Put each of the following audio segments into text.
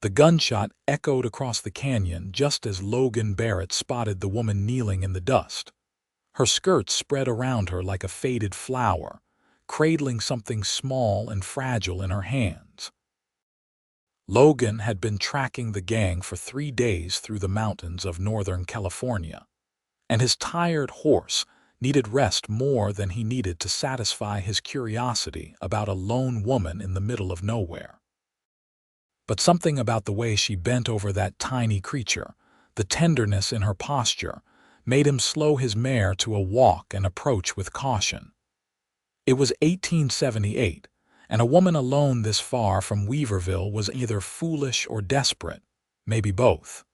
The gunshot echoed across the canyon just as Logan Barrett spotted the woman kneeling in the dust. Her skirts spread around her like a faded flower, cradling something small and fragile in her hands. Logan had been tracking the gang for 3 days through the mountains of Northern California, and his tired horse needed rest more than he needed to satisfy his curiosity about a lone woman in the middle of nowhere. But something about the way she bent over that tiny creature, the tenderness in her posture, made him slow his mare to a walk and approach with caution. It was 1878, and a woman alone this far from Weaverville was either foolish or desperate, maybe both.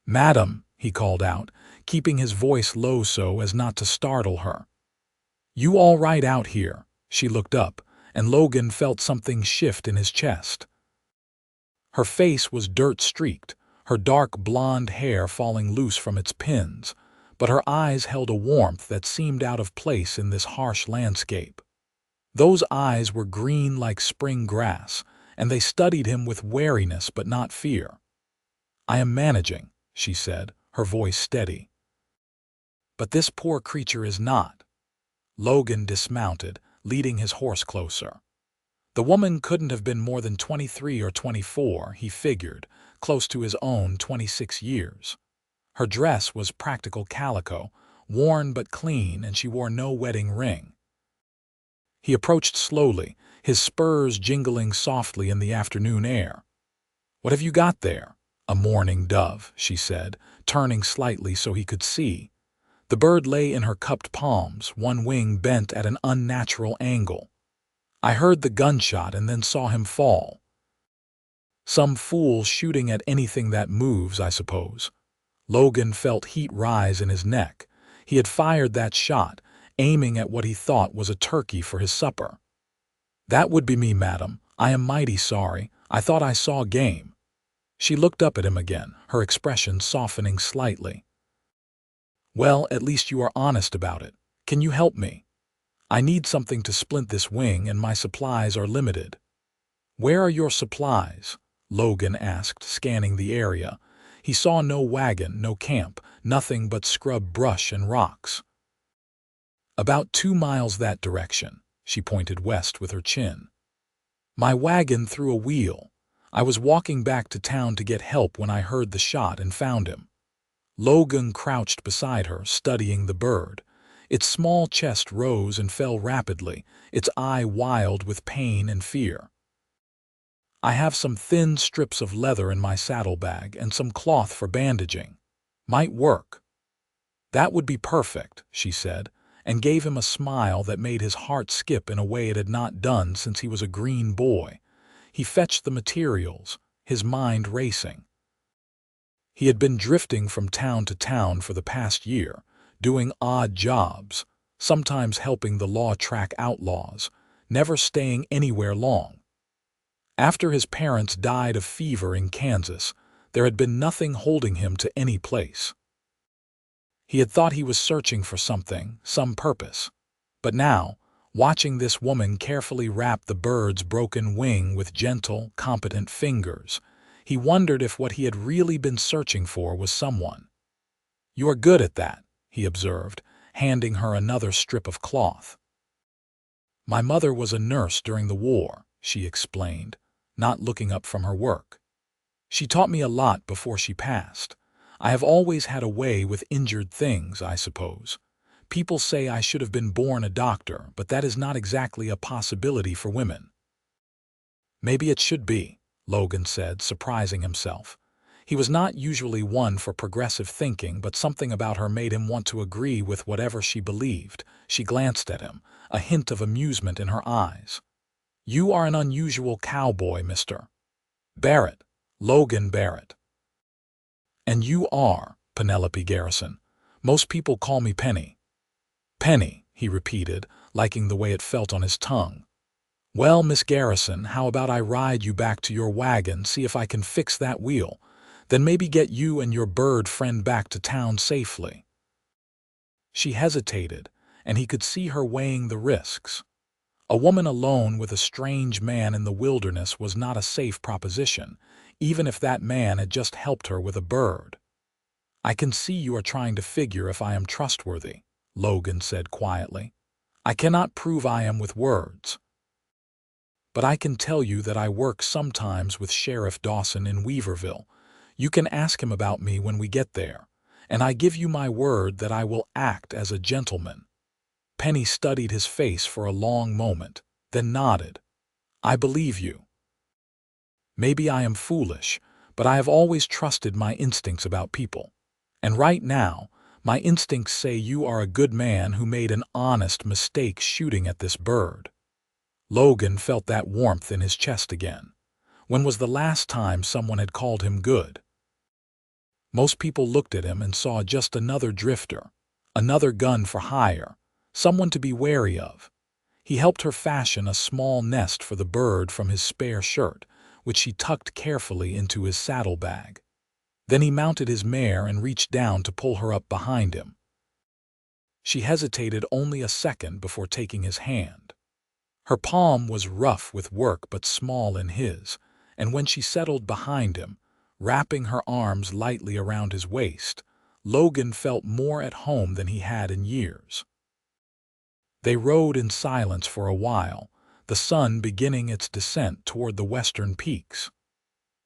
"Madam," he called out, keeping his voice low so as not to startle her. "You all right out here?" She looked up, and Logan felt something shift in his chest. Her face was dirt-streaked, her dark blonde hair falling loose from its pins, but her eyes held a warmth that seemed out of place in this harsh landscape. Those eyes were green like spring grass, and they studied him with wariness but not fear. "I am managing," she said, her voice steady. "But this poor creature is not." Logan dismounted, leading his horse closer. The woman couldn't have been more than 23 or 24, he figured, close to his own 26 years. Her dress was practical calico, worn but clean, and she wore no wedding ring. He approached slowly, his spurs jingling softly in the afternoon air. "What have you got there?" "A mourning dove," she said, turning slightly so he could see. The bird lay in her cupped palms, one wing bent at an unnatural angle. "I heard the gunshot and then saw him fall." "Some fool shooting at anything that moves, I suppose." Logan felt heat rise in his neck. He had fired that shot, aiming at what he thought was a turkey for his supper. "That would be me, madam. I am mighty sorry. I thought I saw game." She looked up at him again, her expression softening slightly. "Well, at least you are honest about it. Can you help me? I need something to splint this wing, and my supplies are limited." "Where are your supplies?" Logan asked, scanning the area. He saw no wagon, no camp, nothing but scrub brush and rocks. "About 2 miles that direction," she pointed west with her chin. "My wagon threw a wheel. I was walking back to town to get help when I heard the shot and found him." Logan crouched beside her, studying the bird. Its small chest rose and fell rapidly, its eye wild with pain and fear. "I have some thin strips of leather in my saddlebag and some cloth for bandaging. Might work." "That would be perfect," she said, and gave him a smile that made his heart skip in a way it had not done since he was a green boy. He fetched the materials, his mind racing. He had been drifting from town to town for the past year, doing odd jobs, sometimes helping the law track outlaws, never staying anywhere long. After his parents died of fever in Kansas, there had been nothing holding him to any place. He had thought he was searching for something, some purpose. But now, watching this woman carefully wrap the bird's broken wing with gentle, competent fingers, he wondered if what he had really been searching for was someone. "You are good at that," he observed, handing her another strip of cloth. "My mother was a nurse during the war," she explained, not looking up from her work. "She taught me a lot before she passed. I have always had a way with injured things, I suppose. People say I should have been born a doctor, but that is not exactly a possibility for women." "Maybe it should be," Logan said, surprising himself. He was not usually one for progressive thinking, but something about her made him want to agree with whatever she believed. She glanced at him, a hint of amusement in her eyes. "You are an unusual cowboy, Mr. Barrett. Logan Barrett." "And you are Penelope Garrison. Most people call me Penny." "Penny," he repeated, liking the way it felt on his tongue. "Well, Miss Garrison, how about I ride you back to your wagon, see if I can fix that wheel, then maybe get you and your bird friend back to town safely." She hesitated, and he could see her weighing the risks. A woman alone with a strange man in the wilderness was not a safe proposition, even if that man had just helped her with a bird. "I can see you are trying to figure if I am trustworthy," Logan said quietly. "I cannot prove I am with words. But I can tell you that I work sometimes with Sheriff Dawson in Weaverville. You can ask him about me when we get there, and I give you my word that I will act as a gentleman." Penny studied his face for a long moment, then nodded. "I believe you. Maybe I am foolish, but I have always trusted my instincts about people. And right now, my instincts say you are a good man who made an honest mistake shooting at this bird." Logan felt that warmth in his chest again. When was the last time someone had called him good? Most people looked at him and saw just another drifter, another gun for hire, someone to be wary of. He helped her fashion a small nest for the bird from his spare shirt, which she tucked carefully into his saddlebag. Then he mounted his mare and reached down to pull her up behind him. She hesitated only a second before taking his hand. Her palm was rough with work but small in his, and when she settled behind him, wrapping her arms lightly around his waist, Logan felt more at home than he had in years. They rode in silence for a while, the sun beginning its descent toward the western peaks.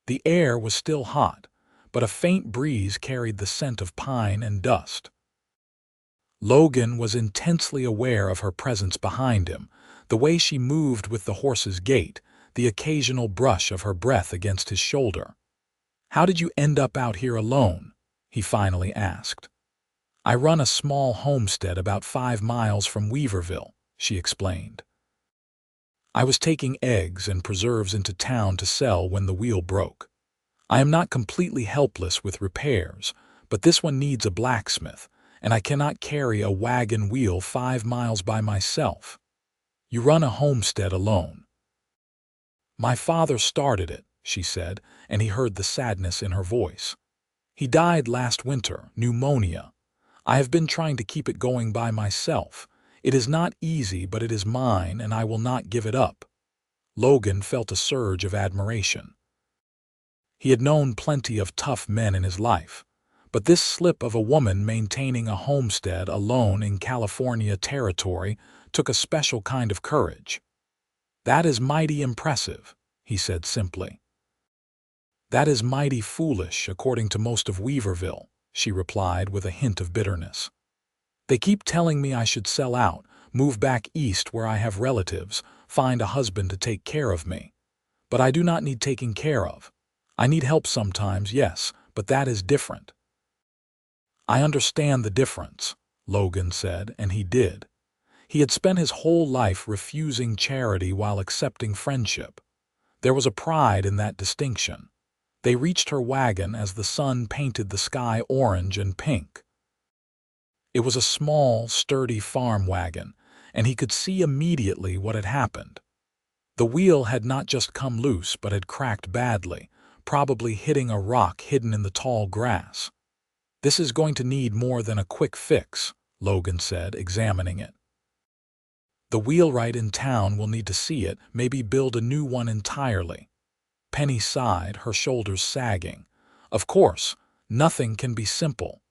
The air was still hot, but a faint breeze carried the scent of pine and dust. Logan was intensely aware of her presence behind him, the way she moved with the horse's gait, the occasional brush of her breath against his shoulder. "How did you end up out here alone?" he finally asked. "I run a small homestead about 5 miles from Weaverville," she explained. "I was taking eggs and preserves into town to sell when the wheel broke. I am not completely helpless with repairs, but this one needs a blacksmith, and I cannot carry a wagon wheel 5 miles by myself." "You run a homestead alone?" "My father started it," she said, and he heard the sadness in her voice. "He died last winter, pneumonia. I have been trying to keep it going by myself. It is not easy, but it is mine, and I will not give it up." Logan felt a surge of admiration. He had known plenty of tough men in his life, but this slip of a woman maintaining a homestead alone in California territory took a special kind of courage. "That is mighty impressive," he said simply. "That is mighty foolish, according to most of Weaverville," she replied with a hint of bitterness. "They keep telling me I should sell out, move back east where I have relatives, find a husband to take care of me. But I do not need taking care of. I need help sometimes, yes, but that is different." "I understand the difference," Logan said, and he did. He had spent his whole life refusing charity while accepting friendship. There was a pride in that distinction. They reached her wagon as the sun painted the sky orange and pink. It was a small, sturdy farm wagon, and he could see immediately what had happened. The wheel had not just come loose but had cracked badly, probably hitting a rock hidden in the tall grass. "This is going to need more than a quick fix," Logan said, examining it. "The wheelwright in town will need to see it, maybe build a new one entirely." Penny sighed, her shoulders sagging. "Of course, nothing can be simple."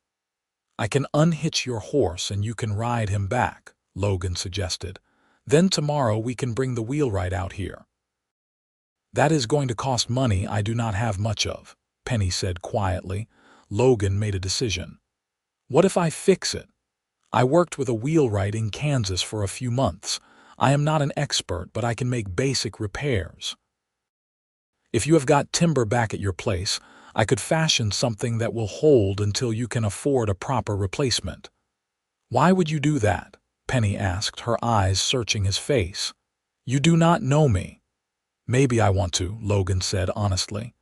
"I can unhitch your horse and you can ride him back," Logan suggested. "Then tomorrow we can bring the wheelwright out here." "That is going to cost money I do not have much of," Penny said quietly. Logan made a decision. "What if I fix it? I worked with a wheelwright in Kansas for a few months. I am not an expert, but I can make basic repairs. If you have got timber back at your place, I could fashion something that will hold until you can afford a proper replacement." "Why would you do that?" Penny asked, her eyes searching his face. "You do not know me." "Maybe I want to," Logan said honestly.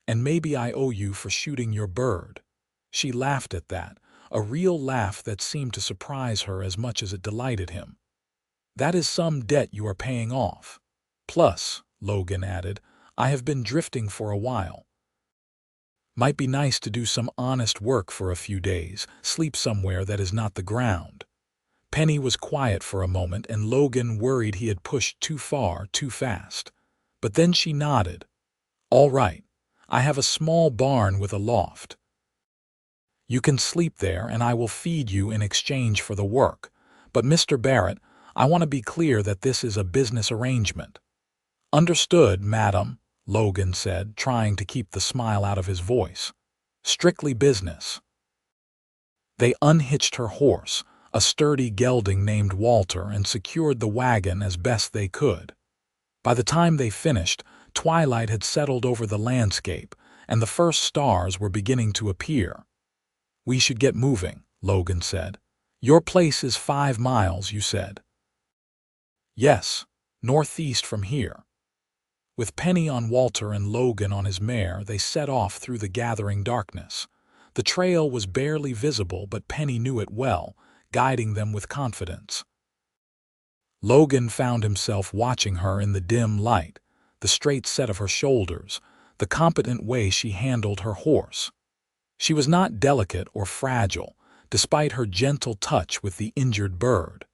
"And maybe I owe you for shooting your bird." She laughed at that, a real laugh that seemed to surprise her as much as it delighted him. "That is some debt you are paying off. Plus," Logan added, "I have been drifting for a while. Might be nice to do some honest work for a few days, sleep somewhere that is not the ground." Penny was quiet for a moment, and Logan worried he had pushed too far, too fast. But then she nodded. All right, I have a small barn with a loft. You can sleep there and I will feed you in exchange for the work. But Mr. Barrett, I want to be clear that this is a business arrangement. Understood, madam, Logan said, trying to keep the smile out of his voice. Strictly business. They unhitched her horse, a sturdy gelding named Walter, and secured the wagon as best they could. By the time they finished, twilight had settled over the landscape, and the first stars were beginning to appear. We should get moving, Logan said. Your place is 5 miles, you said. Yes, northeast from here. With Penny on Walter and Logan on his mare, they set off through the gathering darkness. The trail was barely visible, but Penny knew it well, guiding them with confidence. Logan found himself watching her in the dim light, the straight set of her shoulders, the competent way she handled her horse. She was not delicate or fragile, despite her gentle touch with the injured bird.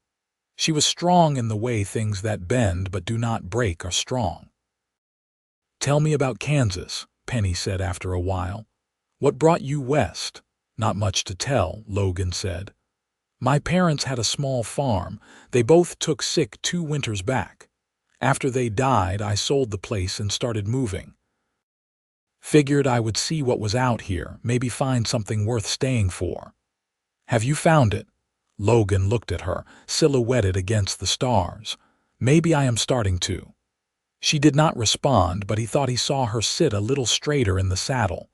She was strong in the way things that bend but do not break are strong. Tell me about Kansas, Penny said after a while. What brought you west? Not much to tell, Logan said. My parents had a small farm. They both took sick 2 winters back. After they died, I sold the place and started moving. Figured I would see what was out here, maybe find something worth staying for. Have you found it? Logan looked at her, silhouetted against the stars. Maybe I am starting to. She did not respond, but he thought he saw her sit a little straighter in the saddle.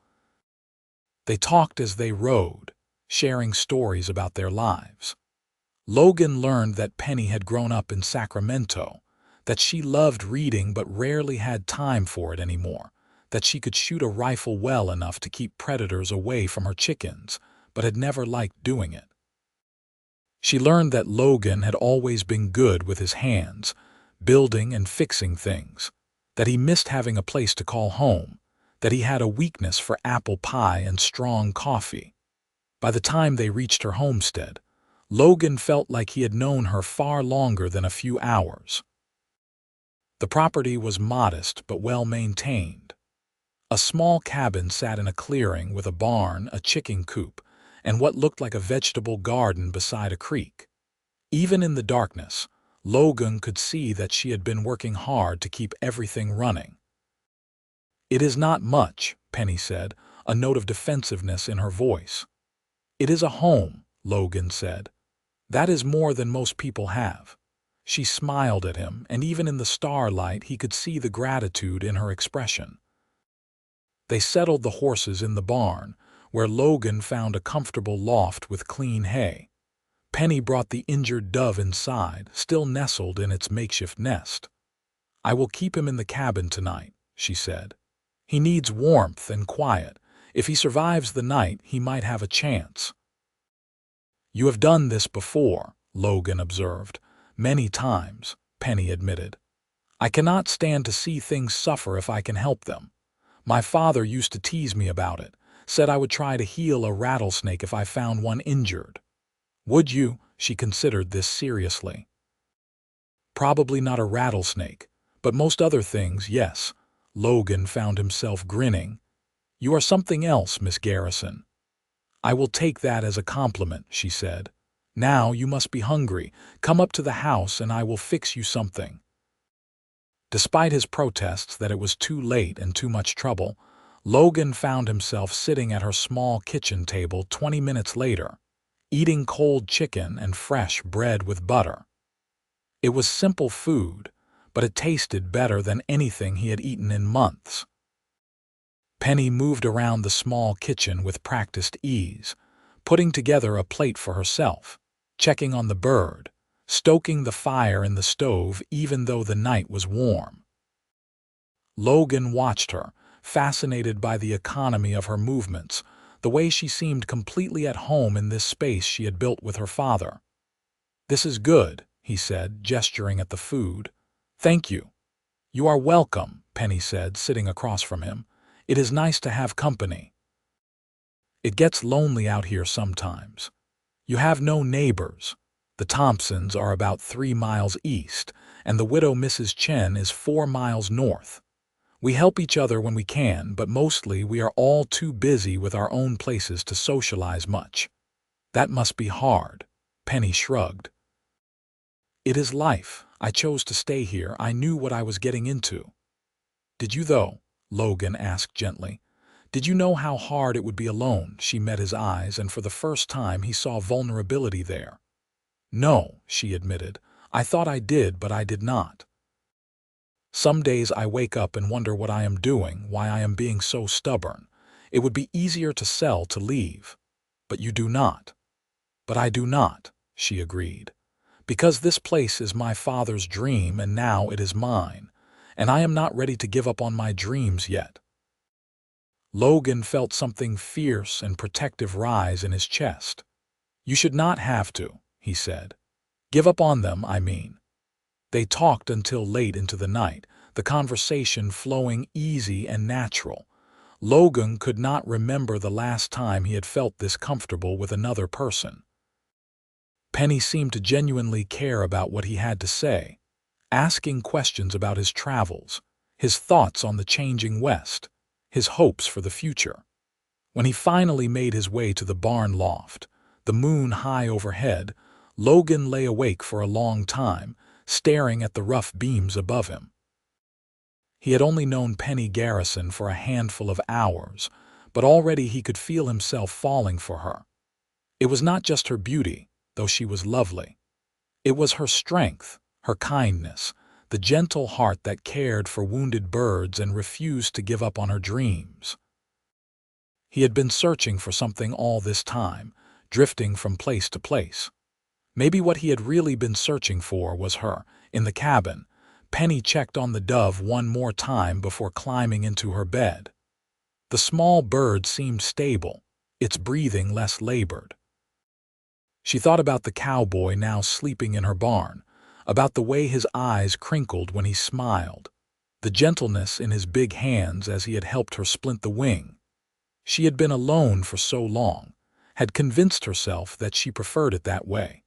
They talked as they rode, sharing stories about their lives. Logan learned that Penny had grown up in Sacramento, that she loved reading but rarely had time for it anymore, that she could shoot a rifle well enough to keep predators away from her chickens, but had never liked doing it. She learned that Logan had always been good with his hands, building and fixing things, that he missed having a place to call home, that he had a weakness for apple pie and strong coffee. By the time they reached her homestead, Logan felt like he had known her far longer than a few hours. The property was modest but well maintained. A small cabin sat in a clearing with a barn, a chicken coop, and what looked like a vegetable garden beside a creek. Even in the darkness, Logan could see that she had been working hard to keep everything running. It is not much, Penny said, a note of defensiveness in her voice. It is a home, Logan said. That is more than most people have. She smiled at him, and even in the starlight he could see the gratitude in her expression. They settled the horses in the barn, where Logan found a comfortable loft with clean hay. Penny brought the injured dove inside, still nestled in its makeshift nest. I will keep him in the cabin tonight, she said. He needs warmth and quiet. If he survives the night, he might have a chance. You have done this before, Logan observed. Many times, Penny admitted. I cannot stand to see things suffer if I can help them. My father used to tease me about it, said I would try to heal a rattlesnake if I found one injured. Would you? She considered this seriously. Probably not a rattlesnake, but most other things, yes. Logan found himself grinning. You are something else, Miss Garrison. I will take that as a compliment, she said. Now you must be hungry. Come up to the house and I will fix you something. Despite his protests that it was too late and too much trouble, Logan found himself sitting at her small kitchen table 20 minutes later, eating cold chicken and fresh bread with butter. It was simple food, but it tasted better than anything he had eaten in months. Penny moved around the small kitchen with practiced ease, putting together a plate for herself, checking on the bird, stoking the fire in the stove even though the night was warm. Logan watched her, fascinated by the economy of her movements, the way she seemed completely at home in this space she had built with her father. This is good, he said, gesturing at the food. Thank you. You are welcome, Penny said, sitting across from him. It is nice to have company. It gets lonely out here sometimes. You have no neighbors. The Thompsons are about 3 miles east, and the widow Mrs. Chen is 4 miles north. We help each other when we can, but mostly we are all too busy with our own places to socialize much. That must be hard. Penny shrugged. It is life. I chose to stay here. I knew what I was getting into. Did you, though? Logan asked gently. Did you know how hard it would be alone? She met his eyes, and for the first time he saw vulnerability there. No, she admitted. I thought I did, but I did not. Some days I wake up and wonder what I am doing, why I am being so stubborn. It would be easier to sell, to leave. But you do not. But I do not, she agreed. Because this place is my father's dream, and now it is mine, and I am not ready to give up on my dreams yet. Logan felt something fierce and protective rise in his chest. You should not have to, he said. Give up on them, I mean. They talked until late into the night, the conversation flowing easy and natural. Logan could not remember the last time he had felt this comfortable with another person. Penny seemed to genuinely care about what he had to say, asking questions about his travels, his thoughts on the changing West, his hopes for the future. When he finally made his way to the barn loft, the moon high overhead, Logan lay awake for a long time, staring at the rough beams above him. He had only known Penny Garrison for a handful of hours, but already he could feel himself falling for her. It was not just her beauty, though she was lovely. It was her strength, her kindness, the gentle heart that cared for wounded birds and refused to give up on her dreams. He had been searching for something all this time, drifting from place to place. Maybe what he had really been searching for was her. In the cabin, Penny checked on the dove one more time before climbing into her bed. The small bird seemed stable, its breathing less labored. She thought about the cowboy now sleeping in her barn, about the way his eyes crinkled when he smiled, the gentleness in his big hands as he had helped her splint the wing. She had been alone for so long, had convinced herself that she preferred it that way.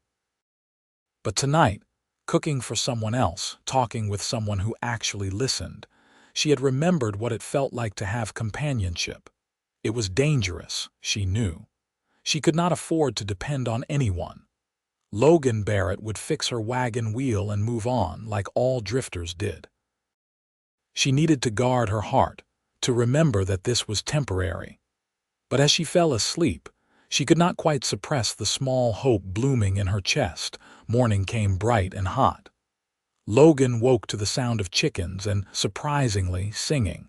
But tonight, cooking for someone else, talking with someone who actually listened, she had remembered what it felt like to have companionship. It was dangerous, she knew. She could not afford to depend on anyone. Logan Barrett would fix her wagon wheel and move on like all drifters did. She needed to guard her heart, to remember that this was temporary. But as she fell asleep, she could not quite suppress the small hope blooming in her chest. Morning came bright and hot. Logan woke to the sound of chickens and, surprisingly, singing.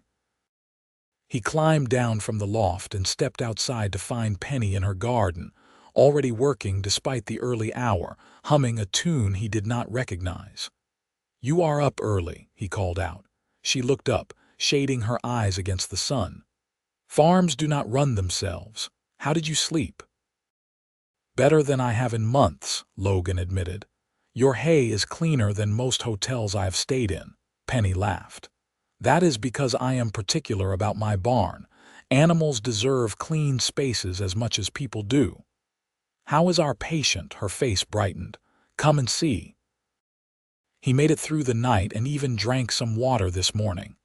He climbed down from the loft and stepped outside to find Penny in her garden, already working despite the early hour, humming a tune he did not recognize. "You are up early," he called out. She looked up, shading her eyes against the sun. "Farms do not run themselves. How did you sleep?" "Better than I have in months," Logan admitted. "Your hay is cleaner than most hotels I have stayed in," Penny laughed. "That is because I am particular about my barn. Animals deserve clean spaces as much as people do." "How is our patient?" Her face brightened. "Come and see." He made it through the night and even drank some water this morning.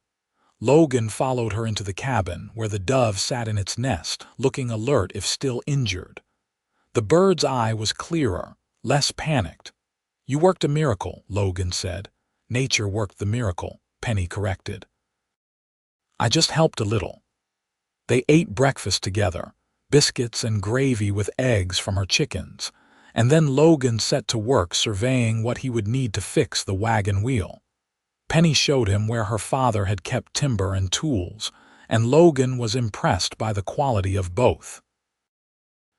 Logan followed her into the cabin, where the dove sat in its nest, looking alert if still injured. The bird's eye was clearer, less panicked. "You worked a miracle," Logan said. "Nature worked the miracle," Penny corrected. "I just helped a little." They ate breakfast together, biscuits and gravy with eggs from her chickens, and then Logan set to work surveying what he would need to fix the wagon wheel. Penny showed him where her father had kept timber and tools, and Logan was impressed by the quality of both.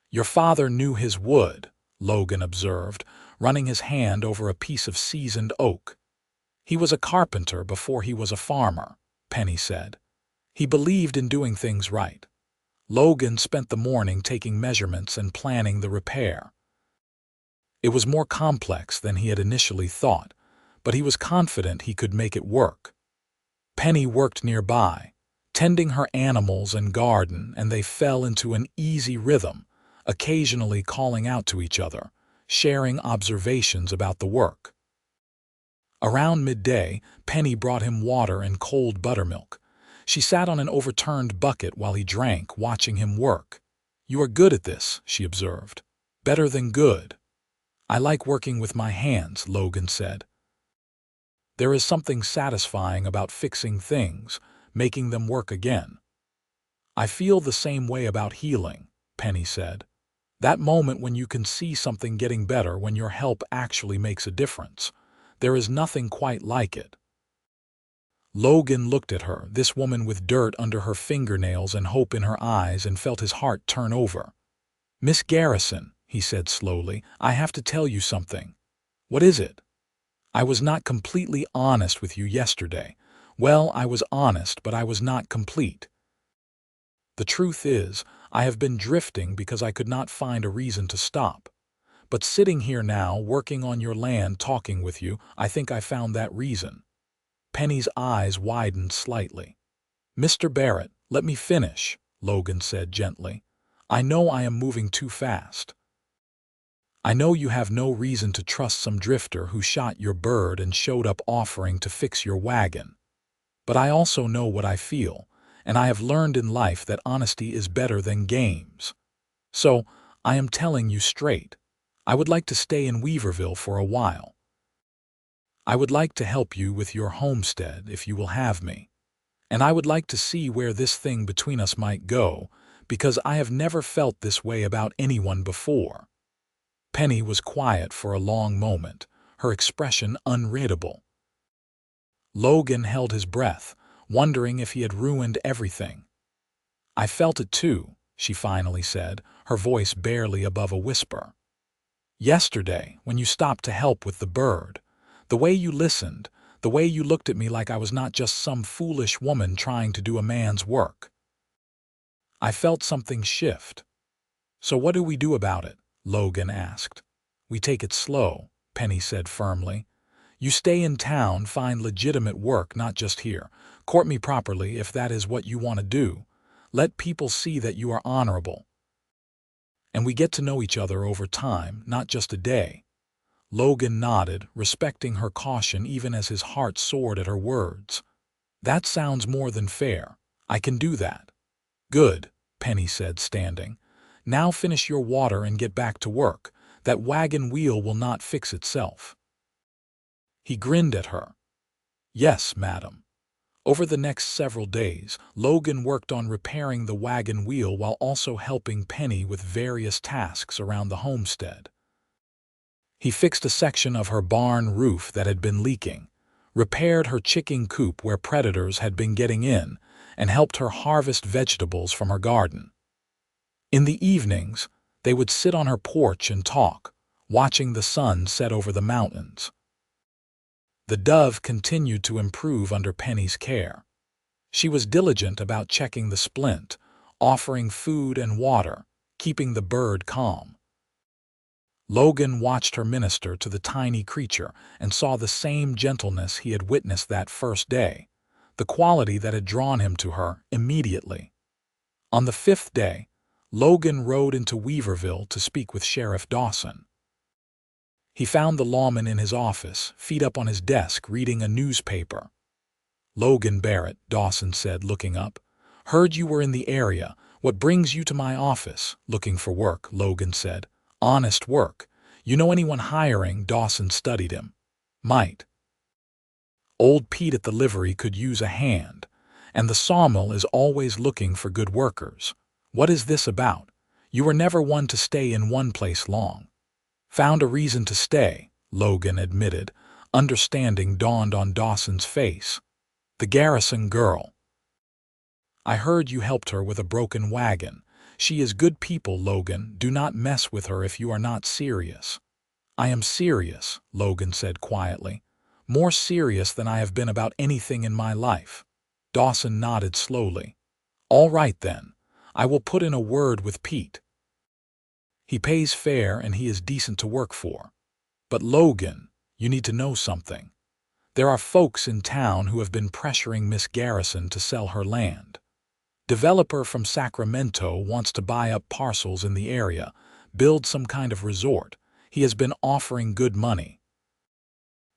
"Your father knew his wood," Logan observed, running his hand over a piece of seasoned oak. "He was a carpenter before he was a farmer," Penny said. "He believed in doing things right." Logan spent the morning taking measurements and planning the repair. It was more complex than he had initially thought, but he was confident he could make it work. Penny worked nearby, tending her animals and garden, and they fell into an easy rhythm, occasionally calling out to each other, sharing observations about the work. Around midday, Penny brought him water and cold buttermilk, She sat on an overturned bucket while he drank, watching him work. "You are good at this," she observed. "Better than good." "I like working with my hands," Logan said. "There is something satisfying about fixing things, making them work again." "I feel the same way about healing," Penny said. "That moment when you can see something getting better, when your help actually makes a difference. There is nothing quite like it." Logan looked at her, this woman with dirt under her fingernails and hope in her eyes, and felt his heart turn over. "Miss Garrison," he said slowly, "I have to tell you something." "What is it?" "I was not completely honest with you yesterday." "Well, I was honest, but I was not complete. The truth is, I have been drifting because I could not find a reason to stop. But sitting here now, working on your land, talking with you, I think I found that reason." Penny's eyes widened slightly. "Mr. Barrett, let me finish," Logan said gently. "I know I am moving too fast. I know you have no reason to trust some drifter who shot your bird and showed up offering to fix your wagon. But I also know what I feel, and I have learned in life that honesty is better than games. So, I am telling you straight. I would like to stay in Weaverville for a while. I would like to help you with your homestead if you will have me. And I would like to see where this thing between us might go, because I have never felt this way about anyone before." Penny was quiet for a long moment, her expression unreadable. Logan held his breath, wondering if he had ruined everything. "I felt it too," she finally said, her voice barely above a whisper. "Yesterday, when you stopped to help with the bird, the way you listened, the way you looked at me like I was not just some foolish woman trying to do a man's work. I felt something shift." "So what do we do about it?" Logan asked. "We take it slow," Penny said firmly. "You stay in town, find legitimate work, not just here. Court me properly if that is what you want to do. Let people see that you are honorable. And we get to know each other over time, not just a day." Logan nodded, respecting her caution even as his heart soared at her words. "That sounds more than fair. I can do that." "Good," Penny said, standing. "Now finish your water and get back to work. That wagon wheel will not fix itself." He grinned at her. "Yes, madam." Over the next several days, Logan worked on repairing the wagon wheel while also helping Penny with various tasks around the homestead. He fixed a section of her barn roof that had been leaking, repaired her chicken coop where predators had been getting in, and helped her harvest vegetables from her garden. In the evenings, they would sit on her porch and talk, watching the sun set over the mountains. The dove continued to improve under Penny's care. She was diligent about checking the splint, offering food and water, keeping the bird calm. Logan watched her minister to the tiny creature and saw the same gentleness he had witnessed that first day, the quality that had drawn him to her immediately. On the 5th day, Logan rode into Weaverville to speak with Sheriff Dawson. He found the lawman in his office, feet up on his desk, reading a newspaper. "Logan Barrett," Dawson said, looking up. "Heard you were in the area. What brings you to my office?" "Looking for work," Logan said. "Honest work. You know anyone hiring?" Dawson studied him. "Might. Old Pete at the livery could use a hand, and the sawmill is always looking for good workers. What is this about? You were never one to stay in one place long." "Found a reason to stay," Logan admitted. Understanding dawned on Dawson's face. "The Garrison girl. I heard you helped her with a broken wagon. She is good people, Logan. Do not mess with her if you are not serious." "I am serious," Logan said quietly. "More serious than I have been about anything in my life." Dawson nodded slowly. "All right then. I will put in a word with Pete. He pays fair and he is decent to work for. But Logan, you need to know something. There are folks in town who have been pressuring Miss Garrison to sell her land. Developer from Sacramento wants to buy up parcels in the area, build some kind of resort. He has been offering good money.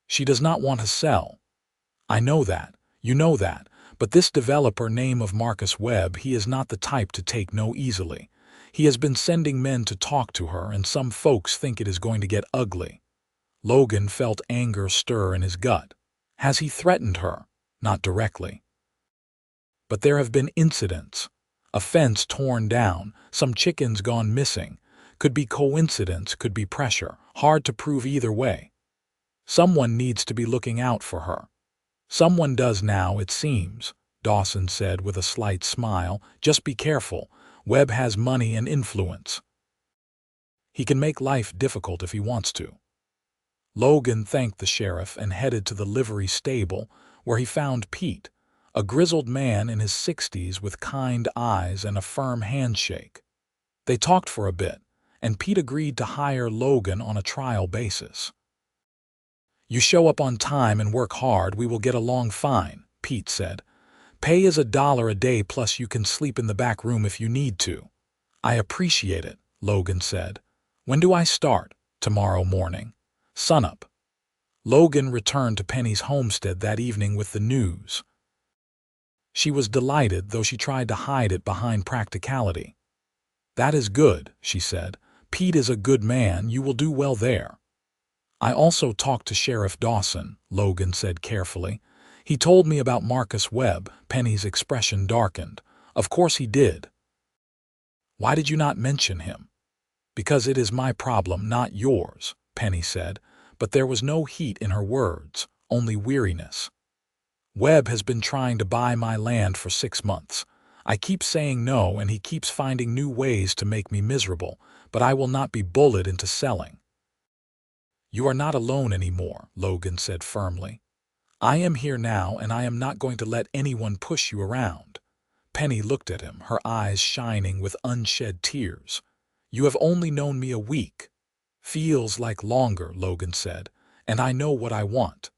She does not want to sell. I know that, you know that, But this developer name of Marcus Webb, he is not the type to take no easily. He has been sending men to talk to her, and some folks think it is going to get ugly. Logan felt anger stir in his gut. Has he threatened her? Not directly. But there have been incidents. A fence torn down, some chickens gone missing. Could be coincidence, could be pressure. Hard to prove either way. Someone needs to be looking out for her. Someone does now, it seems, Dawson said with a slight smile. Just be careful. Webb has money and influence. He can make life difficult if he wants to. Logan thanked the sheriff and headed to the livery stable, where he found Pete, a grizzled man in his 60s with kind eyes and a firm handshake. They talked for a bit, and Pete agreed to hire Logan on a trial basis. You show up on time and work hard, we will get along fine, Pete said. Pay is $1 a day, plus you can sleep in the back room if you need to. I appreciate it, Logan said. When do I start? Tomorrow morning. Sunup. Logan returned to Penny's homestead that evening with the news. She was delighted, though she tried to hide it behind practicality. That is good, she said. Pete is a good man, you will do well there. I also talked to Sheriff Dawson, Logan said carefully. He told me about Marcus Webb. Penny's expression darkened. Of course he did. Why did you not mention him? Because it is my problem, not yours, Penny said, but there was no heat in her words, only weariness. Webb has been trying to buy my land for 6 months. I keep saying no, and he keeps finding new ways to make me miserable, but I will not be bullied into selling. You are not alone anymore, Logan said firmly. I am here now, and I am not going to let anyone push you around. Penny looked at him, her eyes shining with unshed tears. You have only known me a week. Feels like longer, Logan said, and I know what I want.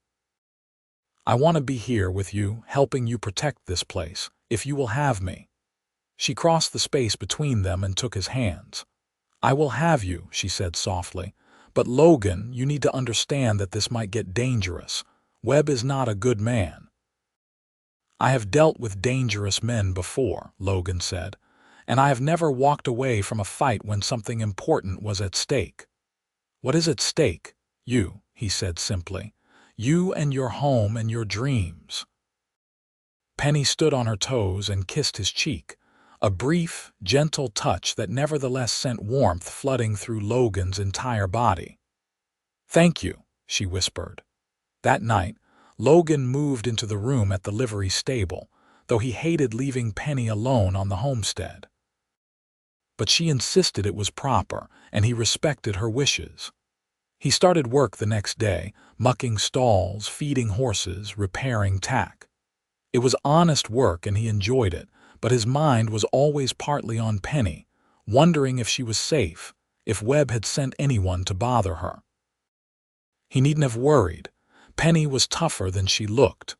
I want to be here with you, helping you protect this place, if you will have me. She crossed the space between them and took his hands. I will have you, she said softly. But Logan, you need to understand that this might get dangerous. Webb is not a good man. I have dealt with dangerous men before, Logan said, and I have never walked away from a fight when something important was at stake. What is at stake? You, he said simply. You and your home and your dreams. Penny stood on her toes and kissed his cheek, a brief, gentle touch that nevertheless sent warmth flooding through Logan's entire body. Thank you, she whispered. That night, Logan moved into the room at the livery stable, though he hated leaving Penny alone on the homestead. But she insisted it was proper, and he respected her wishes. He started work the next day, mucking stalls, feeding horses, repairing tack. It was honest work and he enjoyed it, but his mind was always partly on Penny, wondering if she was safe, if Webb had sent anyone to bother her. He needn't have worried. Penny was tougher than she looked.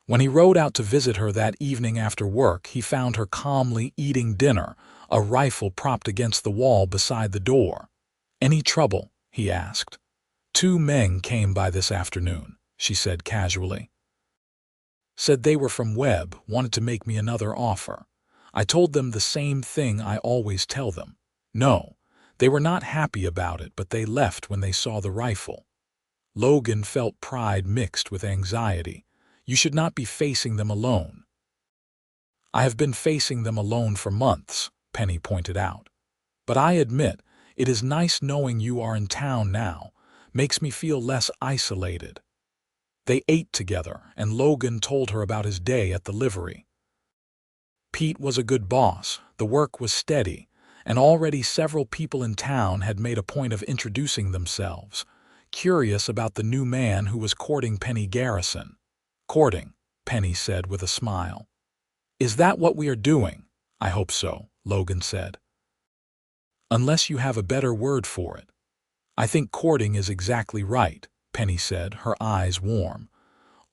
When he rode out to visit her that evening after work, he found her calmly eating dinner, a rifle propped against the wall beside the door. Any trouble? He asked. 2 men came by this afternoon, she said casually. Said they were from Webb, wanted to make me another offer. I told them the same thing I always tell them. No, they were not happy about it, but they left when they saw the rifle. Logan felt pride mixed with anxiety. You should not be facing them alone. I have been facing them alone for months, Penny pointed out. But I admit, it is nice knowing you are in town now. Makes me feel less isolated. They ate together, and Logan told her about his day at the livery. Pete was a good boss, the work was steady, and already several people in town had made a point of introducing themselves, curious about the new man who was courting Penny Garrison. Courting, Penny said with a smile. Is that what we are doing? I hope so, Logan said. Unless you have a better word for it. I think courting is exactly right, Penny said, her eyes warm.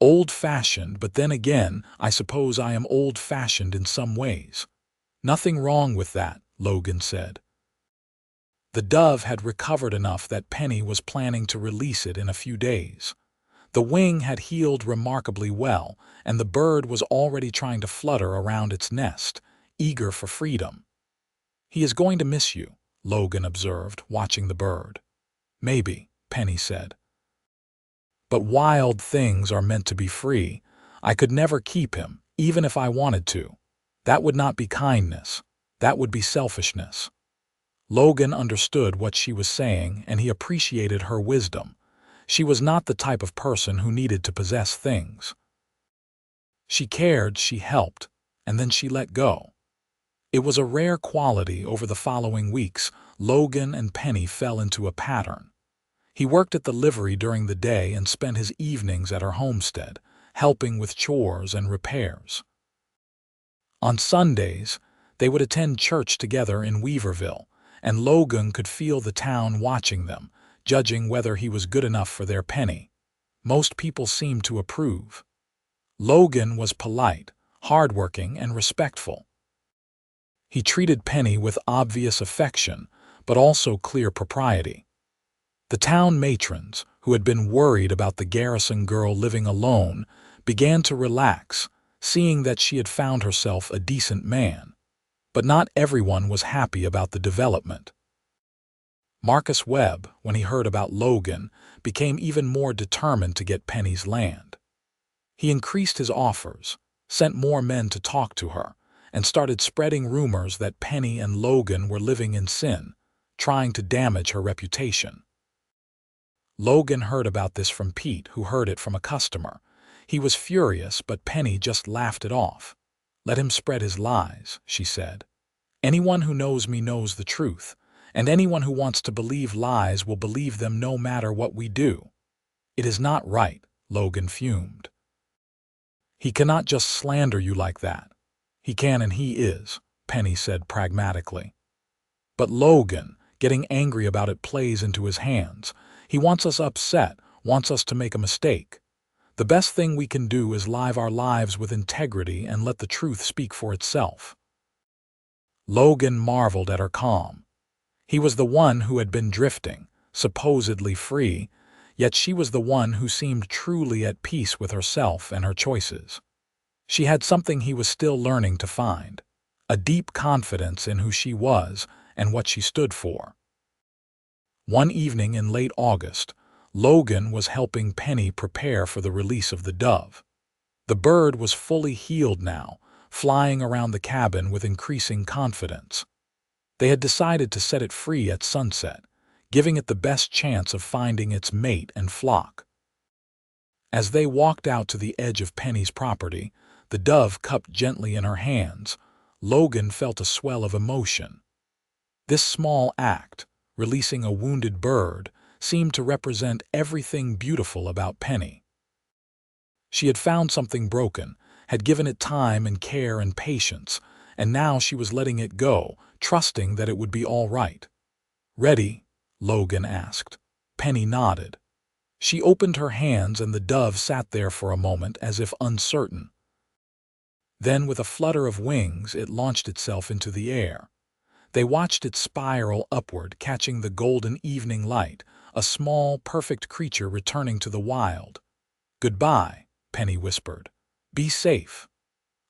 Old-fashioned, but then again, I suppose I am old-fashioned in some ways. Nothing wrong with that, Logan said. The dove had recovered enough that Penny was planning to release it in a few days. The wing had healed remarkably well, and the bird was already trying to flutter around its nest, eager for freedom. "He is going to miss you," Logan observed, watching the bird. "Maybe," Penny said. "But wild things are meant to be free. I could never keep him, even if I wanted to. That would not be kindness. That would be selfishness." Logan understood what she was saying, and he appreciated her wisdom. She was not the type of person who needed to possess things. She cared, she helped, and then she let go. It was a rare quality. Over the following weeks, Logan and Penny fell into a pattern. He worked at the livery during the day and spent his evenings at her homestead, helping with chores and repairs. On Sundays, they would attend church together in Weaverville, and Logan could feel the town watching them, judging whether he was good enough for their Penny. Most people seemed to approve. Logan was polite, hardworking, and respectful. He treated Penny with obvious affection, but also clear propriety. The town matrons, who had been worried about the Garrison girl living alone, began to relax, seeing that she had found herself a decent man. But not everyone was happy about the development. Marcus Webb, when he heard about Logan, became even more determined to get Penny's land. He increased his offers, sent more men to talk to her, and started spreading rumors that Penny and Logan were living in sin, trying to damage her reputation. Logan heard about this from Pete, who heard it from a customer. He was furious, but Penny just laughed it off. "Let him spread his lies," she said. "Anyone who knows me knows the truth, and anyone who wants to believe lies will believe them no matter what we do." "It is not right," Logan fumed. "He cannot just slander you like that." "He can, and he is," Penny said pragmatically. "But Logan, getting angry about it plays into his hands. He wants us upset, wants us to make a mistake. The best thing we can do is live our lives with integrity and let the truth speak for itself." Logan marveled at her calm. He was the one who had been drifting, supposedly free, yet she was the one who seemed truly at peace with herself and her choices. She had something he was still learning to find, a deep confidence in who she was and what she stood for. One evening in late August, Logan was helping Penny prepare for the release of the dove. The bird was fully healed now, flying around the cabin with increasing confidence. They had decided to set it free at sunset, giving it the best chance of finding its mate and flock. As they walked out to the edge of Penny's property, the dove cupped gently in her hands, Logan felt a swell of emotion. This small act, releasing a wounded bird, seemed to represent everything beautiful about Penny. She had found something broken, had given it time and care and patience, and now she was letting it go, trusting that it would be all right. "Ready?" Logan asked. Penny nodded. She opened her hands and the dove sat there for a moment as if uncertain. Then, with a flutter of wings, it launched itself into the air. They watched it spiral upward, catching the golden evening light, a small, perfect creature returning to the wild. "Goodbye," Penny whispered. "Be safe."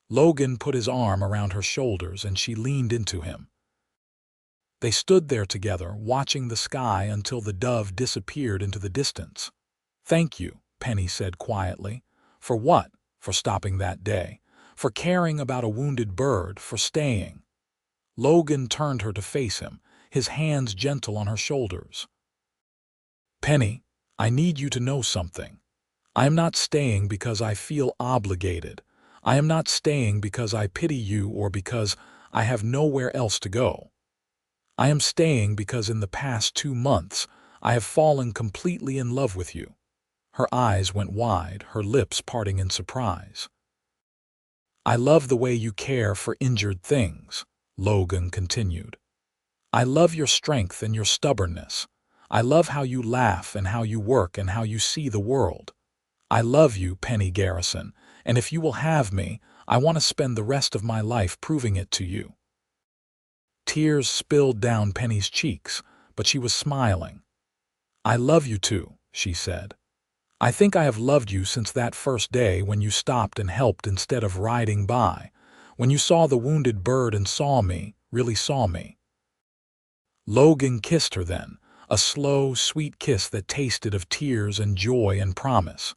Logan put his arm around her shoulders and she leaned into him. They stood there together, watching the sky until the dove disappeared into the distance. "Thank you," Penny said quietly. "For what?" "For stopping that day. For caring about a wounded bird. For staying." Logan turned her to face him, his hands gentle on her shoulders. "Penny, I need you to know something. I am not staying because I feel obligated. I am not staying because I pity you or because I have nowhere else to go. I am staying because in the past 2 months I have fallen completely in love with you." Her eyes went wide, her lips parting in surprise. "I love the way you care for injured things," Logan continued. "I love your strength and your stubbornness. I love how you laugh and how you work and how you see the world. I love you, Penny Garrison, and if you will have me, I want to spend the rest of my life proving it to you." Tears spilled down Penny's cheeks, but she was smiling. "I love you too," she said. I think I have loved you since that first day when you stopped and helped instead of riding by, when you saw the wounded bird and saw me, really saw me." Logan kissed her then, a slow, sweet kiss that tasted of tears and joy and promise.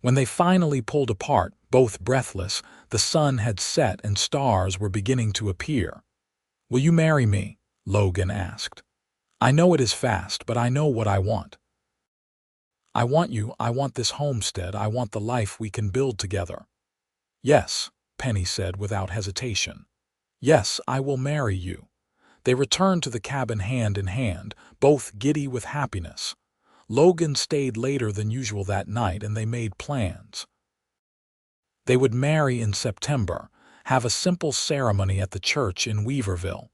When they finally pulled apart, both breathless, the sun had set and stars were beginning to appear. "Will you marry me?" Logan asked. "I know it is fast, but I know what I want. I want you, I want this homestead, I want the life we can build together." "Yes," Penny said without hesitation. "Yes, I will marry you." They returned to the cabin hand in hand, both giddy with happiness. Logan stayed later than usual that night and they made plans. They would marry in September, have a simple ceremony at the church in Weaverville.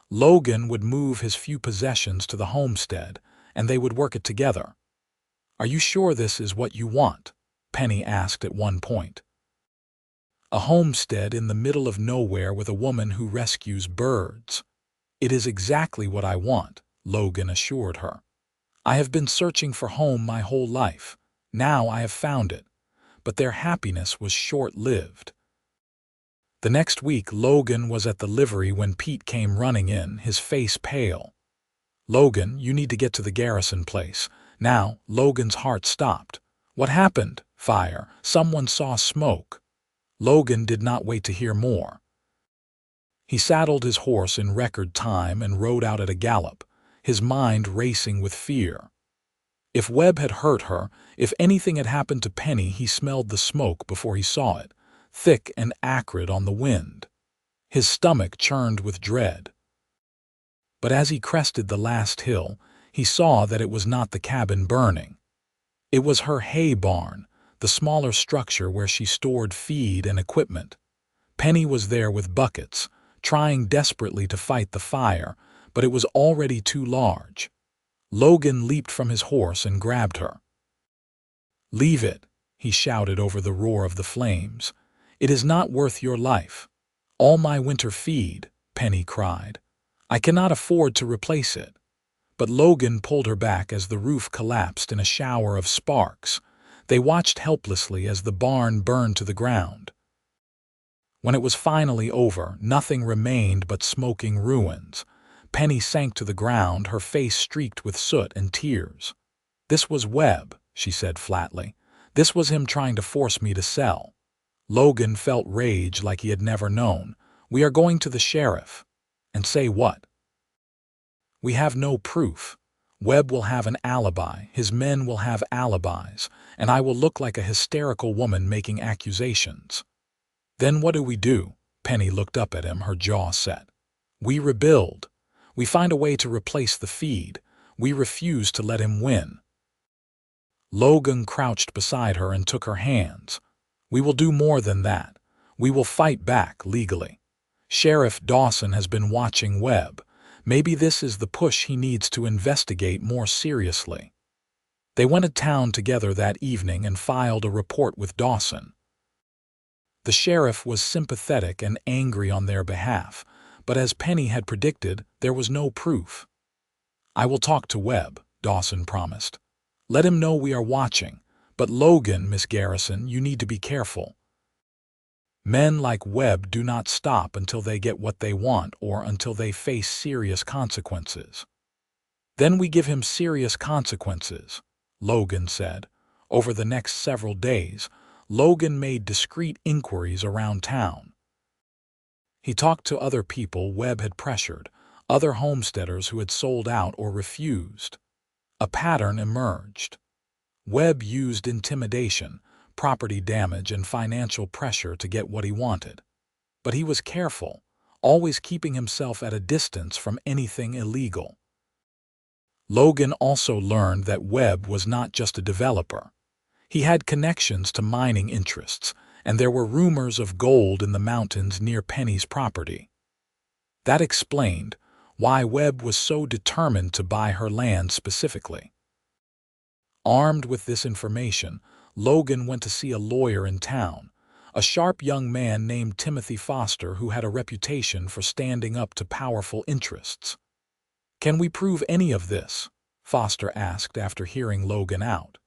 Logan would move his few possessions to the homestead, and they would work it together. "Are you sure this is what you want?" Penny asked at one point. "A homestead in the middle of nowhere with a woman who rescues birds." "It is exactly what I want," Logan assured her. "I have been searching for home my whole life. Now I have found it." But their happiness was short-lived. The next week, Logan was at the livery when Pete came running in, his face pale. "Logan, you need to get to the Garrison place." Now, Logan's heart stopped. "What happened?" "Fire. Someone saw smoke." Logan did not wait to hear more. He saddled his horse in record time and rode out at a gallop, his mind racing with fear. If Webb had hurt her, if anything had happened to Penny, he smelled the smoke before he saw it, thick and acrid on the wind. His stomach churned with dread. But as he crested the last hill, he saw that it was not the cabin burning. It was her hay barn, the smaller structure where she stored feed and equipment. Penny was there with buckets, trying desperately to fight the fire, but it was already too large. Logan leaped from his horse and grabbed her. "Leave it," he shouted over the roar of the flames. "It is not worth your life." "All my winter feed," Penny cried. "I cannot afford to replace it." But Logan pulled her back as the roof collapsed in a shower of sparks. They watched helplessly as the barn burned to the ground. When it was finally over, nothing remained but smoking ruins. Penny sank to the ground, her face streaked with soot and tears. "This was Webb," she said flatly. "This was him trying to force me to sell." Logan felt rage like he had never known. "We are going to the sheriff." "And say what?" "We have no proof. Webb will have an alibi, his men will have alibis, and I will look like a hysterical woman making accusations." "Then what do we do?" Penny looked up at him, her jaw set. "We rebuild. We find a way to replace the feed. We refuse to let him win." Logan crouched beside her and took her hands. "We will do more than that. We will fight back legally. Sheriff Dawson has been watching Webb. Maybe this is the push he needs to investigate more seriously." They went to town together that evening and filed a report with Dawson. The sheriff was sympathetic and angry on their behalf, but as Penny had predicted, there was no proof. "I will talk to Webb," Dawson promised. "Let him know we are watching. But Logan, Miss Garrison, you need to be careful. Men like Webb do not stop until they get what they want or until they face serious consequences." "Then we give him serious consequences," Logan said. Over the next several days, Logan made discreet inquiries around town. He talked to other people Webb had pressured, other homesteaders who had sold out or refused. A pattern emerged. Webb used intimidation, property damage, and financial pressure to get what he wanted. But he was careful, always keeping himself at a distance from anything illegal. Logan also learned that Webb was not just a developer. He had connections to mining interests, and there were rumors of gold in the mountains near Penny's property. That explained why Webb was so determined to buy her land specifically. Armed with this information, Logan went to see a lawyer in town, a sharp young man named Timothy Foster who had a reputation for standing up to powerful interests. "Can we prove any of this?" Foster asked after hearing Logan out.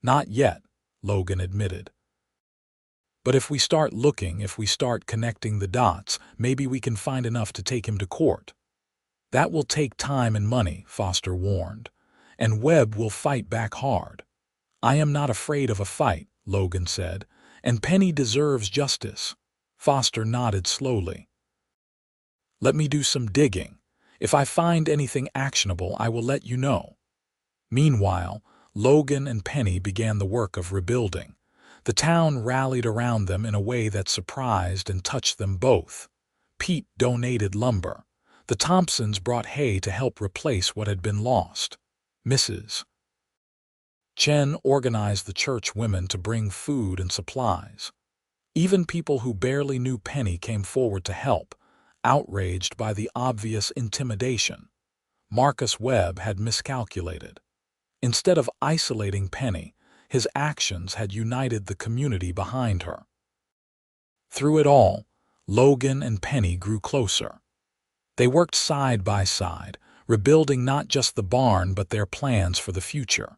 Not yet, Logan admitted. But if we start looking, if we start connecting the dots, maybe we can find enough to take him to court. That will take time and money, Foster warned, and Webb will fight back hard. I am not afraid of a fight, Logan said, and Penny deserves justice. Foster nodded slowly. Let me do some digging. If I find anything actionable, I will let you know. Meanwhile, Logan and Penny began the work of rebuilding. The town rallied around them in a way that surprised and touched them both. Pete donated lumber. The Thompsons brought hay to help replace what had been lost. Mrs. Chen organized the church women to bring food and supplies. Even people who barely knew Penny came forward to help, outraged by the obvious intimidation. Marcus Webb had miscalculated. Instead of isolating Penny, his actions had united the community behind her. Through it all, Logan and Penny grew closer. They worked side by side, rebuilding not just the barn but their plans for the future.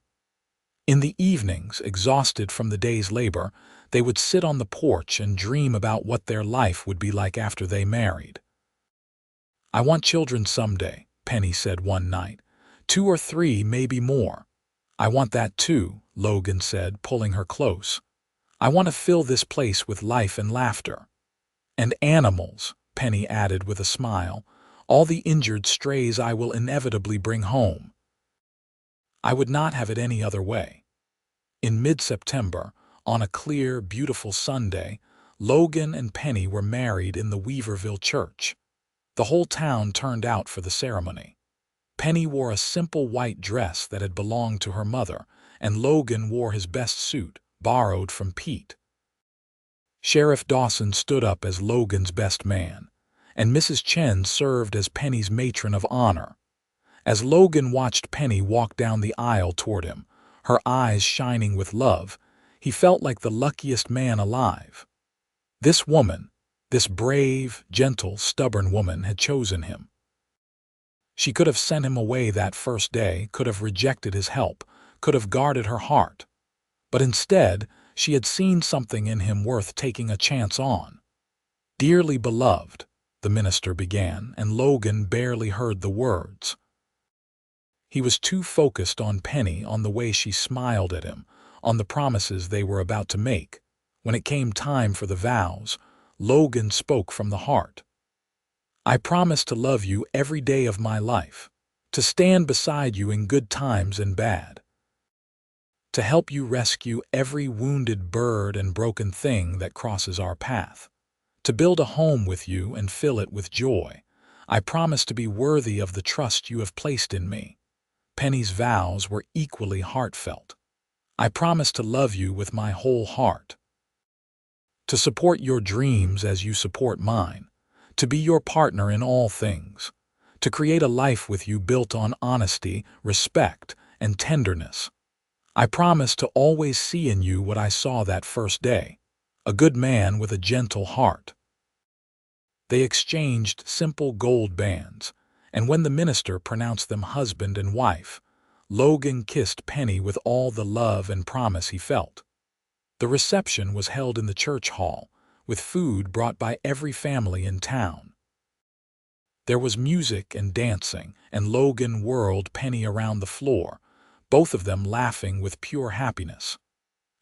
In the evenings, exhausted from the day's labor, they would sit on the porch and dream about what their life would be like after they married. I want children someday, Penny said one night. 2 or 3, maybe more. I want that too, Logan said, pulling her close. I want to fill this place with life and laughter. And animals, Penny added with a smile. All the injured strays I will inevitably bring home. I would not have it any other way. In mid-September, on a clear, beautiful Sunday, Logan and Penny were married in the Weaverville church. The whole town turned out for the ceremony. Penny wore a simple white dress that had belonged to her mother, and Logan wore his best suit, borrowed from Pete. Sheriff Dawson stood up as Logan's best man, and Mrs. Chen served as Penny's matron of honor. As Logan watched Penny walk down the aisle toward him, her eyes shining with love, he felt like the luckiest man alive. This woman, this brave, gentle, stubborn woman, had chosen him. She could have sent him away that first day, could have rejected his help, could have guarded her heart. But instead, she had seen something in him worth taking a chance on. "Dearly beloved," the minister began, and Logan barely heard the words. He was too focused on Penny, on the way she smiled at him, on the promises they were about to make. When it came time for the vows, Logan spoke from the heart. "I promise to love you every day of my life, to stand beside you in good times and bad, to help you rescue every wounded bird and broken thing that crosses our path, to build a home with you and fill it with joy. I promise to be worthy of the trust you have placed in me." Penny's vows were equally heartfelt. "I promise to love you with my whole heart, to support your dreams as you support mine, to be your partner in all things, to create a life with you built on honesty, respect, and tenderness. I promise to always see in you what I saw that first day, a good man with a gentle heart." They exchanged simple gold bands, and when the minister pronounced them husband and wife, Logan kissed Penny with all the love and promise he felt. The reception was held in the church hall, with food brought by every family in town. There was music and dancing, and Logan whirled Penny around the floor, both of them laughing with pure happiness.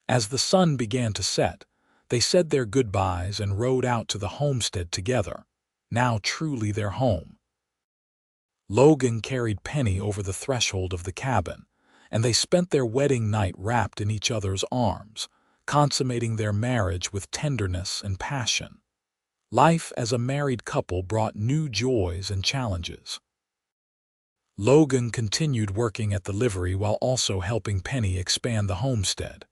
As the sun began to set, they said their goodbyes and rode out to the homestead together, now truly their home. Logan carried Penny over the threshold of the cabin, and they spent their wedding night wrapped in each other's arms, consummating their marriage with tenderness and passion. Life as a married couple brought new joys and challenges. Logan continued working at the livery while also helping Penny expand the homestead.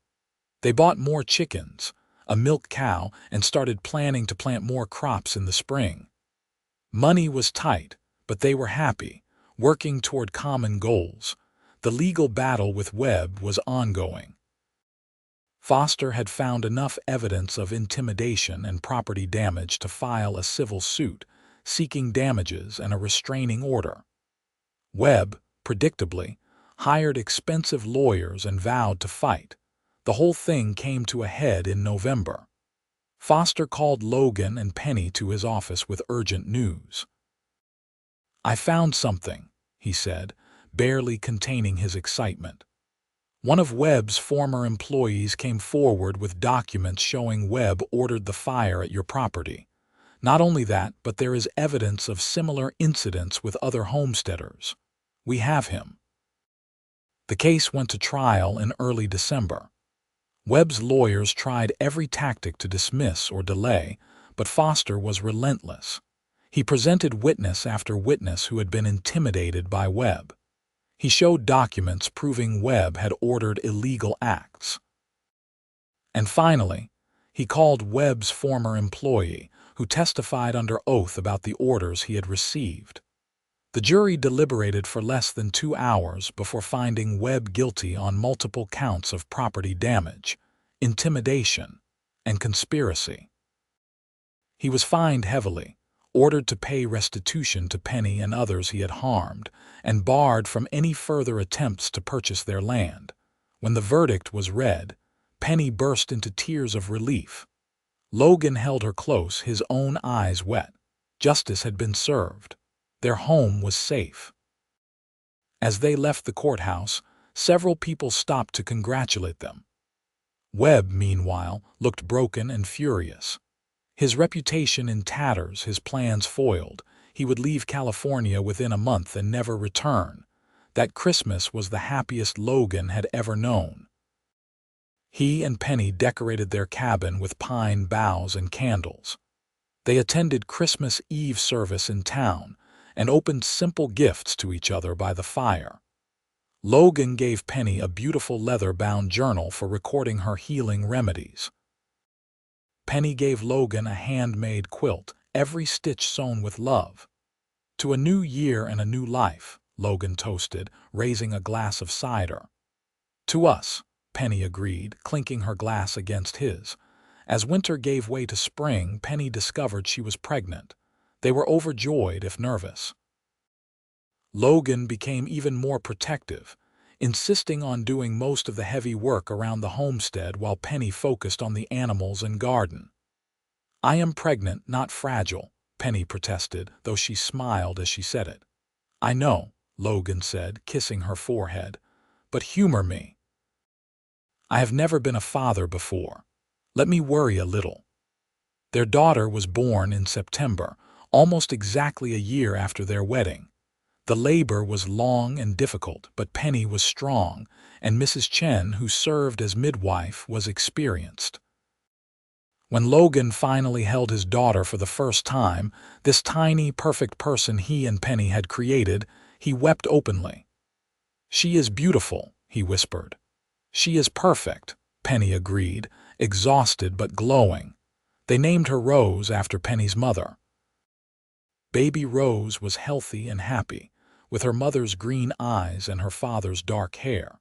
They bought more chickens, a milk cow, and started planning to plant more crops in the spring. Money was tight, but they were happy, working toward common goals. The legal battle with Webb was ongoing. Foster had found enough evidence of intimidation and property damage to file a civil suit, seeking damages and a restraining order. Webb, predictably, hired expensive lawyers and vowed to fight, The whole thing came to a head in November. Foster called Logan and Penny to his office with urgent news. "I found something," he said, barely containing his excitement. One of Webb's former employees came forward with documents showing Webb ordered the fire at your property. Not only that, but there is evidence of similar incidents with other homesteaders. We have him. The case went to trial in early December. Webb's lawyers tried every tactic to dismiss or delay, but Foster was relentless. He presented witness after witness who had been intimidated by Webb. He showed documents proving Webb had ordered illegal acts. And finally, he called Webb's former employee, who testified under oath about the orders he had received. The jury deliberated for less than 2 hours before finding Webb guilty on multiple counts of property damage, intimidation, and conspiracy. He was fined heavily, ordered to pay restitution to Penny and others he had harmed, and barred from any further attempts to purchase their land. When the verdict was read, Penny burst into tears of relief. Logan held her close, his own eyes wet. Justice had been served. Their home was safe. As they left the courthouse, several people stopped to congratulate them. Webb, meanwhile, looked broken and furious. His reputation in tatters, his plans foiled. He would leave California within a month and never return. That Christmas was the happiest Logan had ever known. He and Penny decorated their cabin with pine boughs and candles. They attended Christmas Eve service in town and opened simple gifts to each other by the fire. Logan gave Penny a beautiful leather-bound journal for recording her healing remedies. Penny gave Logan a handmade quilt, every stitch sewn with love. "To a new year and a new life," Logan toasted, raising a glass of cider. "To us," Penny agreed, clinking her glass against his. As winter gave way to spring, Penny discovered she was pregnant. They were overjoyed, if nervous. Logan became even more protective, insisting on doing most of the heavy work around the homestead while Penny focused on the animals and garden. "I am pregnant, not fragile," Penny protested, though she smiled as she said it. "I know," Logan said, kissing her forehead, "but humor me. I have never been a father before. Let me worry a little." Their daughter was born in September, almost exactly a year after their wedding. The labor was long and difficult, but Penny was strong, and Mrs. Chen, who served as midwife, was experienced. When Logan finally held his daughter for the first time, this tiny, perfect person he and Penny had created, he wept openly. "She is beautiful," he whispered. "She is perfect," Penny agreed, exhausted but glowing. They named her Rose after Penny's mother. Baby Rose was healthy and happy, with her mother's green eyes and her father's dark hair.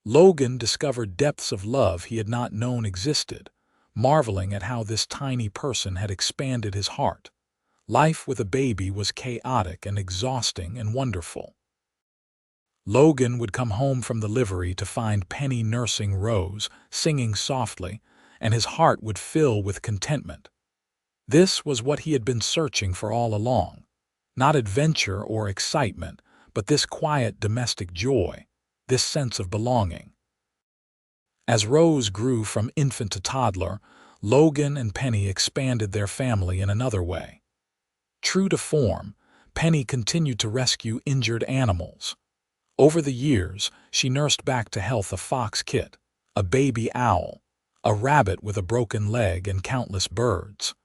Logan discovered depths of love he had not known existed, marveling at how this tiny person had expanded his heart. Life with a baby was chaotic and exhausting and wonderful. Logan would come home from the livery to find Penny nursing Rose, singing softly, and his heart would fill with contentment. This was what he had been searching for all along. Not adventure or excitement, but this quiet domestic joy, this sense of belonging. As Rose grew from infant to toddler, Logan and Penny expanded their family in another way. True to form, Penny continued to rescue injured animals. Over the years, she nursed back to health a fox kit, a baby owl, a rabbit with a broken leg, and countless birds.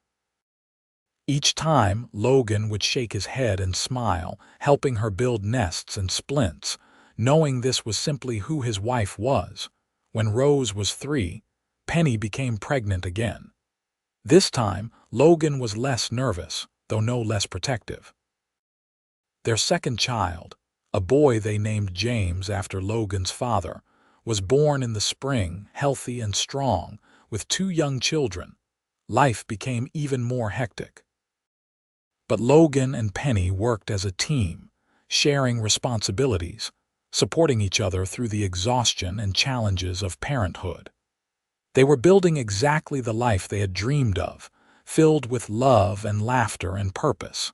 Each time, Logan would shake his head and smile, helping her build nests and splints, knowing this was simply who his wife was. When Rose was 3, Penny became pregnant again. This time, Logan was less nervous, though no less protective. Their second child, a boy they named James after Logan's father, was born in the spring, healthy and strong, with 2 young children. Life became even more hectic. But Logan and Penny worked as a team, sharing responsibilities. supporting each other through the exhaustion and challenges of parenthood. They were building exactly the life they had dreamed of, filled with love and laughter and purpose.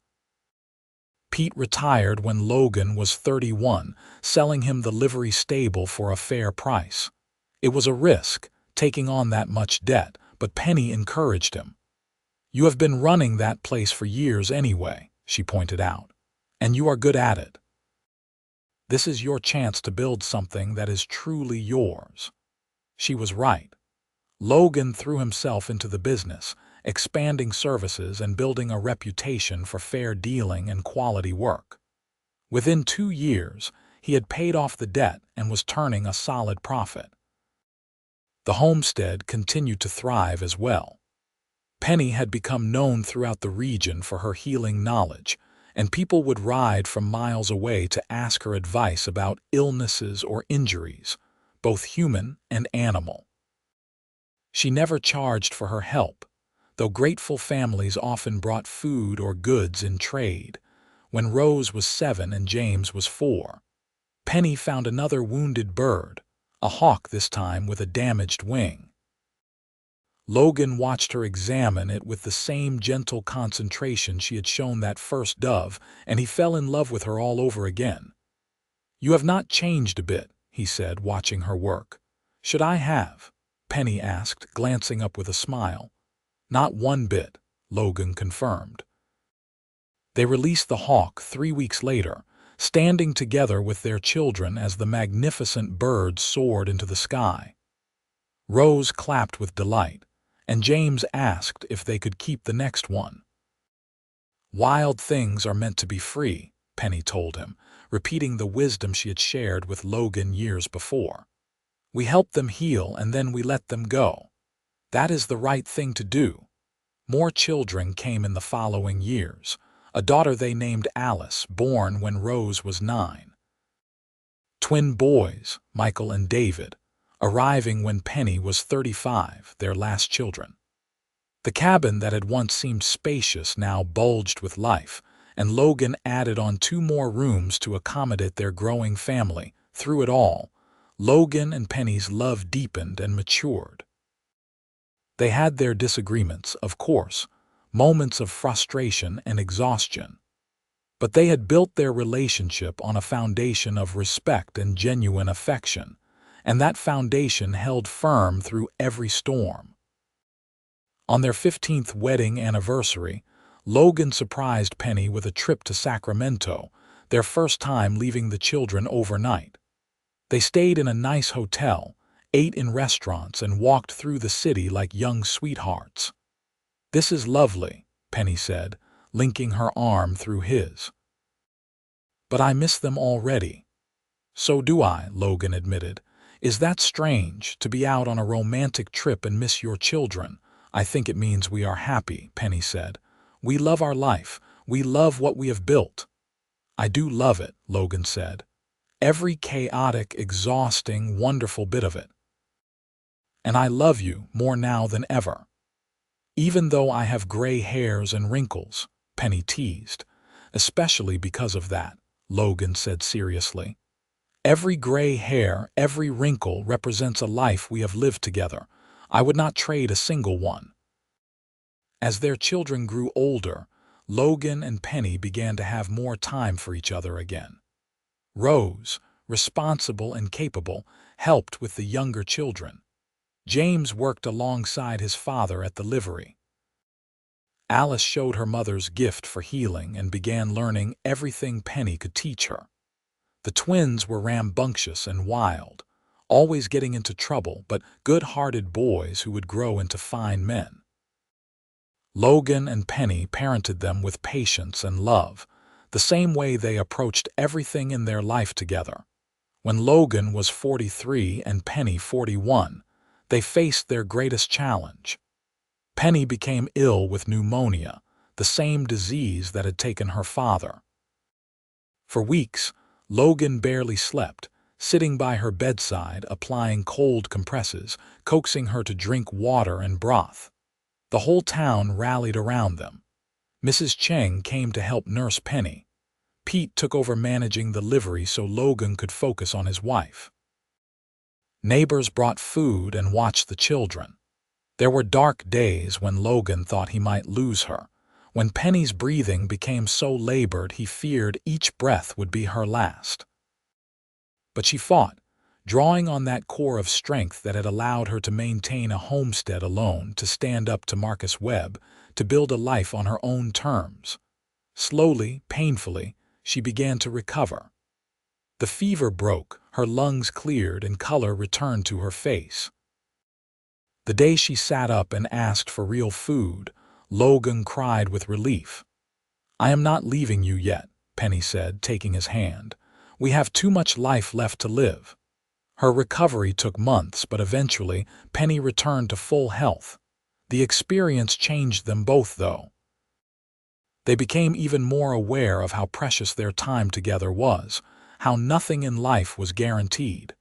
Pete retired when Logan was 31, selling him the livery stable for a fair price. It was a risk, taking on that much debt, but Penny encouraged him. "You have been running that place for years anyway," she pointed out, "and you are good at it. This is your chance to build something that is truly yours." She was right. Logan threw himself into the business, expanding services and building a reputation for fair dealing and quality work. Within 2 years, he had paid off the debt and was turning a solid profit. The homestead continued to thrive as well. Penny had become known throughout the region for her healing knowledge, and people would ride from miles away to ask her advice about illnesses or injuries, both human and animal. She never charged for her help, though grateful families often brought food or goods in trade. When Rose was 7 and James was 4, Penny found another wounded bird, a hawk this time with a damaged wing. Logan watched her examine it with the same gentle concentration she had shown that first dove, and he fell in love with her all over again. "You have not changed a bit," he said, watching her work. "Should I have?" Penny asked, glancing up with a smile. "Not one bit," Logan confirmed. They released the hawk 3 weeks later, standing together with their children as the magnificent bird soared into the sky. Rose clapped with delight, and James asked if they could keep the next one. "Wild things are meant to be free," Penny told him, repeating the wisdom she had shared with Logan years before. "We help them heal and then we let them go. That is the right thing to do." More children came in the following years, a daughter they named Alice, born when Rose was 9. Twin boys, Michael and David, arriving when Penny was 35, their last children. The cabin that had once seemed spacious now bulged with life, and Logan added on 2 more rooms to accommodate their growing family. Through it all, Logan and Penny's love deepened and matured. They had their disagreements, of course, moments of frustration and exhaustion. But they had built their relationship on a foundation of respect and genuine affection, and that foundation held firm through every storm. On their 15th wedding anniversary, Logan surprised Penny with a trip to Sacramento, their first time leaving the children overnight. They stayed in a nice hotel, ate in restaurants, and walked through the city like young sweethearts. "This is lovely," Penny said, linking her arm through his. "But I miss them already." "So do I," Logan admitted. "Is that strange, to be out on a romantic trip and miss your children?" "I think it means we are happy," Penny said. "We love our life. We love what we have built." "I do love it," Logan said. "Every chaotic, exhausting, wonderful bit of it. And I love you more now than ever." "Even though I have gray hairs and wrinkles," Penny teased. "Especially because of that," Logan said seriously. "Every gray hair, every wrinkle represents a life we have lived together. I would not trade a single one." As their children grew older, Logan and Penny began to have more time for each other again. Rose, responsible and capable, helped with the younger children. James worked alongside his father at the livery. Alice showed her mother's gift for healing and began learning everything Penny could teach her. The twins were rambunctious and wild, always getting into trouble, but good-hearted boys who would grow into fine men. Logan and Penny parented them with patience and love, the same way they approached everything in their life together. When Logan was 43 and Penny 41, they faced their greatest challenge. Penny became ill with pneumonia, the same disease that had taken her father. For weeks, Logan barely slept, sitting by her bedside, applying cold compresses, coaxing her to drink water and broth. The whole town rallied around them. Mrs. Cheng came to help nurse Penny. Pete took over managing the livery so Logan could focus on his wife. Neighbors brought food and watched the children. There were dark days when Logan thought he might lose her, when Penny's breathing became so labored he feared each breath would be her last. But she fought, drawing on that core of strength that had allowed her to maintain a homestead alone, to stand up to Marcus Webb, to build a life on her own terms. Slowly, painfully, she began to recover. The fever broke, her lungs cleared, and color returned to her face. The day she sat up and asked for real food, Logan cried with relief. "I am not leaving you yet," Penny said, taking his hand. "We have too much life left to live." Her recovery took months, but eventually Penny returned to full health. The experience changed them both, though. They became even more aware of how precious their time together was, how nothing in life was guaranteed.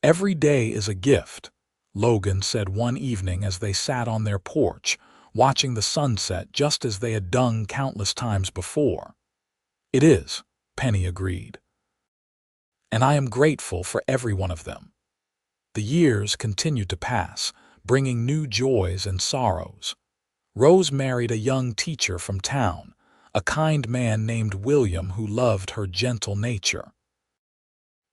"Every day is a gift," Logan said one evening as they sat on their porch, watching the sunset just as they had done countless times before. "It is," Penny agreed. "And I am grateful for every one of them." The years continued to pass, bringing new joys and sorrows. Rose married a young teacher from town, a kind man named William who loved her gentle nature.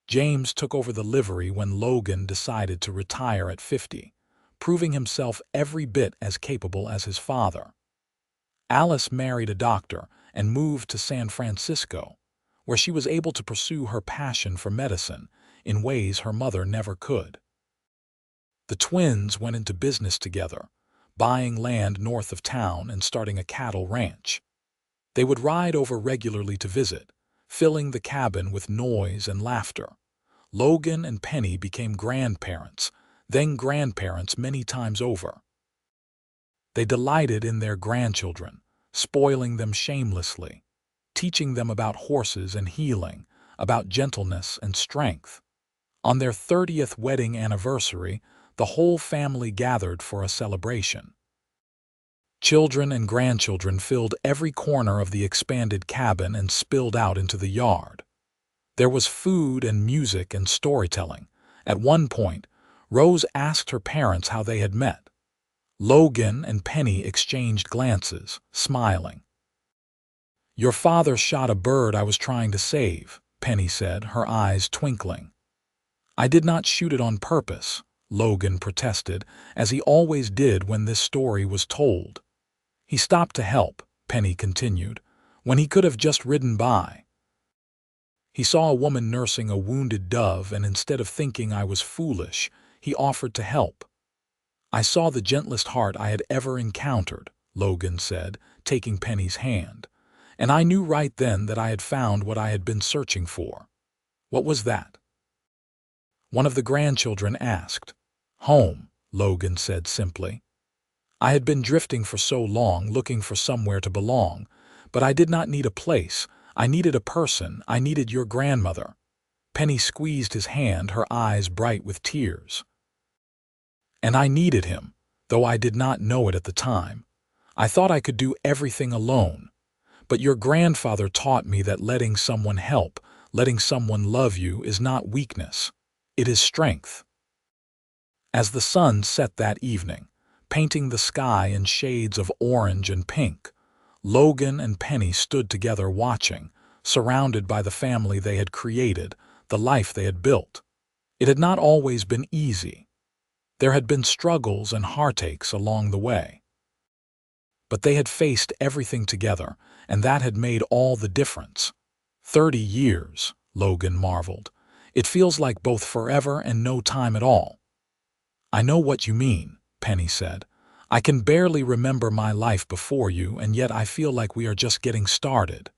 James took over the livery when Logan decided to retire at 50, proving himself every bit as capable as his father. Alice married a doctor and moved to San Francisco, where she was able to pursue her passion for medicine in ways her mother never could. The twins went into business together, buying land north of town and starting a cattle ranch. They would ride over regularly to visit, filling the cabin with noise and laughter. Logan and Penny became grandparents, then grandparents many times over. They delighted in their grandchildren, spoiling them shamelessly, teaching them about horses and healing, about gentleness and strength. On their 30th wedding anniversary, the whole family gathered for a celebration. Children and grandchildren filled every corner of the expanded cabin and spilled out into the yard. There was food and music and storytelling. At one point, Rose asked her parents how they had met. Logan and Penny exchanged glances, smiling. "Your father shot a bird I was trying to save," Penny said, her eyes twinkling. "I did not shoot it on purpose," Logan protested, as he always did when this story was told. "He stopped to help," Penny continued, "when he could have just ridden by. He saw a woman nursing a wounded dove, and instead of thinking I was foolish, he offered to help. I saw the gentlest heart I had ever encountered," Logan said, taking Penny's hand, "and I knew right then that I had found what I had been searching for." "What was that?" one of the grandchildren asked. "Home," Logan said simply. "I had been drifting for so long, looking for somewhere to belong, but I did not need a place. I needed a person. I needed your grandmother." Penny squeezed his hand, her eyes bright with tears. "And I needed him, though I did not know it at the time. I thought I could do everything alone. But your grandfather taught me that letting someone help, letting someone love you is not weakness. It is strength." As the sun set that evening, painting the sky in shades of orange and pink, Logan and Penny stood together watching, surrounded by the family they had created, the life they had built. It had not always been easy. There had been struggles and heartaches along the way. But they had faced everything together, and that had made all the difference. 30 years, Logan marveled. "It feels like both forever and no time at all." "I know what you mean," Penny said. "I can barely remember my life before you, and yet I feel like we are just getting started."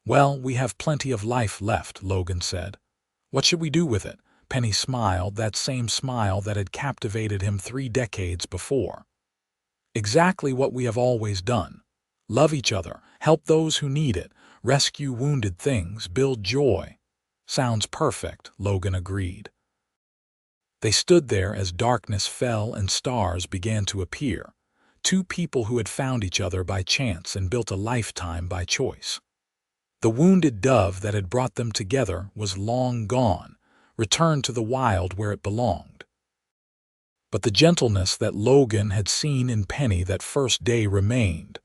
"Well, we have plenty of life left," Logan said. "What should we do with it?" Penny smiled, that same smile that had captivated him 3 decades before. "Exactly what we have always done. Love each other, help those who need it, rescue wounded things, build joy." "Sounds perfect," Logan agreed. They stood there as darkness fell and stars began to appear, 2 people who had found each other by chance and built a lifetime by choice. The wounded dove that had brought them together was long gone, returned to the wild where it belonged. But the gentleness that Logan had seen in Penny that first day remained,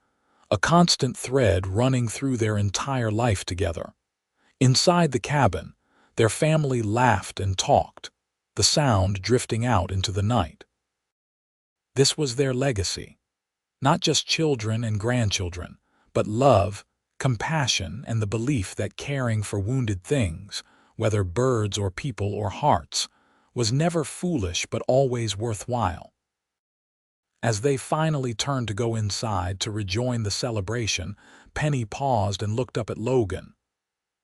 a constant thread running through their entire life together. Inside the cabin, their family laughed and talked, the sound drifting out into the night. This was their legacy. Not just children and grandchildren, but love, compassion, and the belief that caring for wounded things, whether birds or people or hearts, was never foolish but always worthwhile. As they finally turned to go inside to rejoin the celebration, Penny paused and looked up at Logan.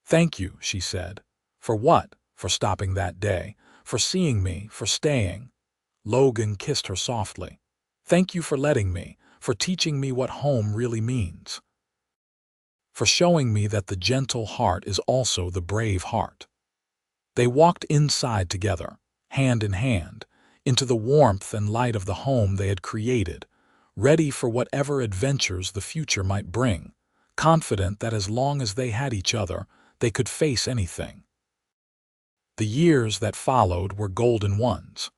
"Thank you," she said. "For what? For stopping that day, for seeing me, for staying." Logan kissed her softly. "Thank you for letting me, for teaching me what home really means. For showing me that the gentle heart is also the brave heart." They walked inside together, hand in hand, into the warmth and light of the home they had created, ready for whatever adventures the future might bring, confident that as long as they had each other, they could face anything. The years that followed were golden ones.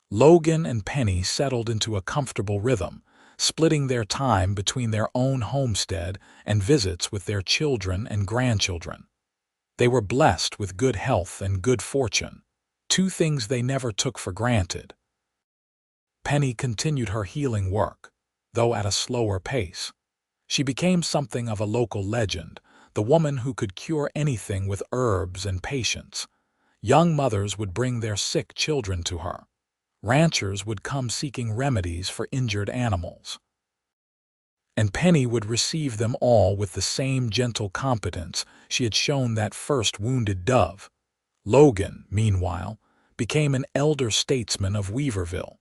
Logan and Penny settled into a comfortable rhythm, splitting their time between their own homestead and visits with their children and grandchildren. They were blessed with good health and good fortune, two things they never took for granted. Penny continued her healing work, though at a slower pace. She became something of a local legend, the woman who could cure anything with herbs and patience. Young mothers would bring their sick children to her. Ranchers would come seeking remedies for injured animals. And Penny would receive them all with the same gentle competence she had shown that first wounded dove. Logan, meanwhile, became an elder statesman of Weaverville.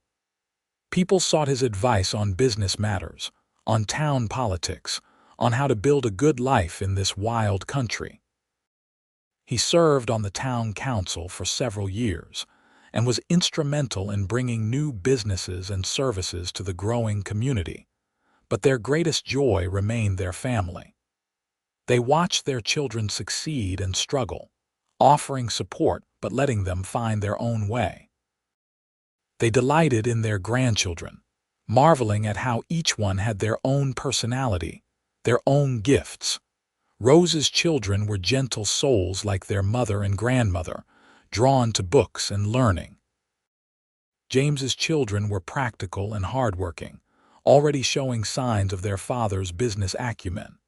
People sought his advice on business matters, on town politics, on how to build a good life in this wild country. He served on the town council for several years and was instrumental in bringing new businesses and services to the growing community. But their greatest joy remained their family. They watched their children succeed and struggle, offering support but letting them find their own way. They delighted in their grandchildren, marveling at how each one had their own personality, their own gifts. Rose's children were gentle souls like their mother and grandmother, drawn to books and learning. James's children were practical and hardworking, already showing signs of their father's business acumen.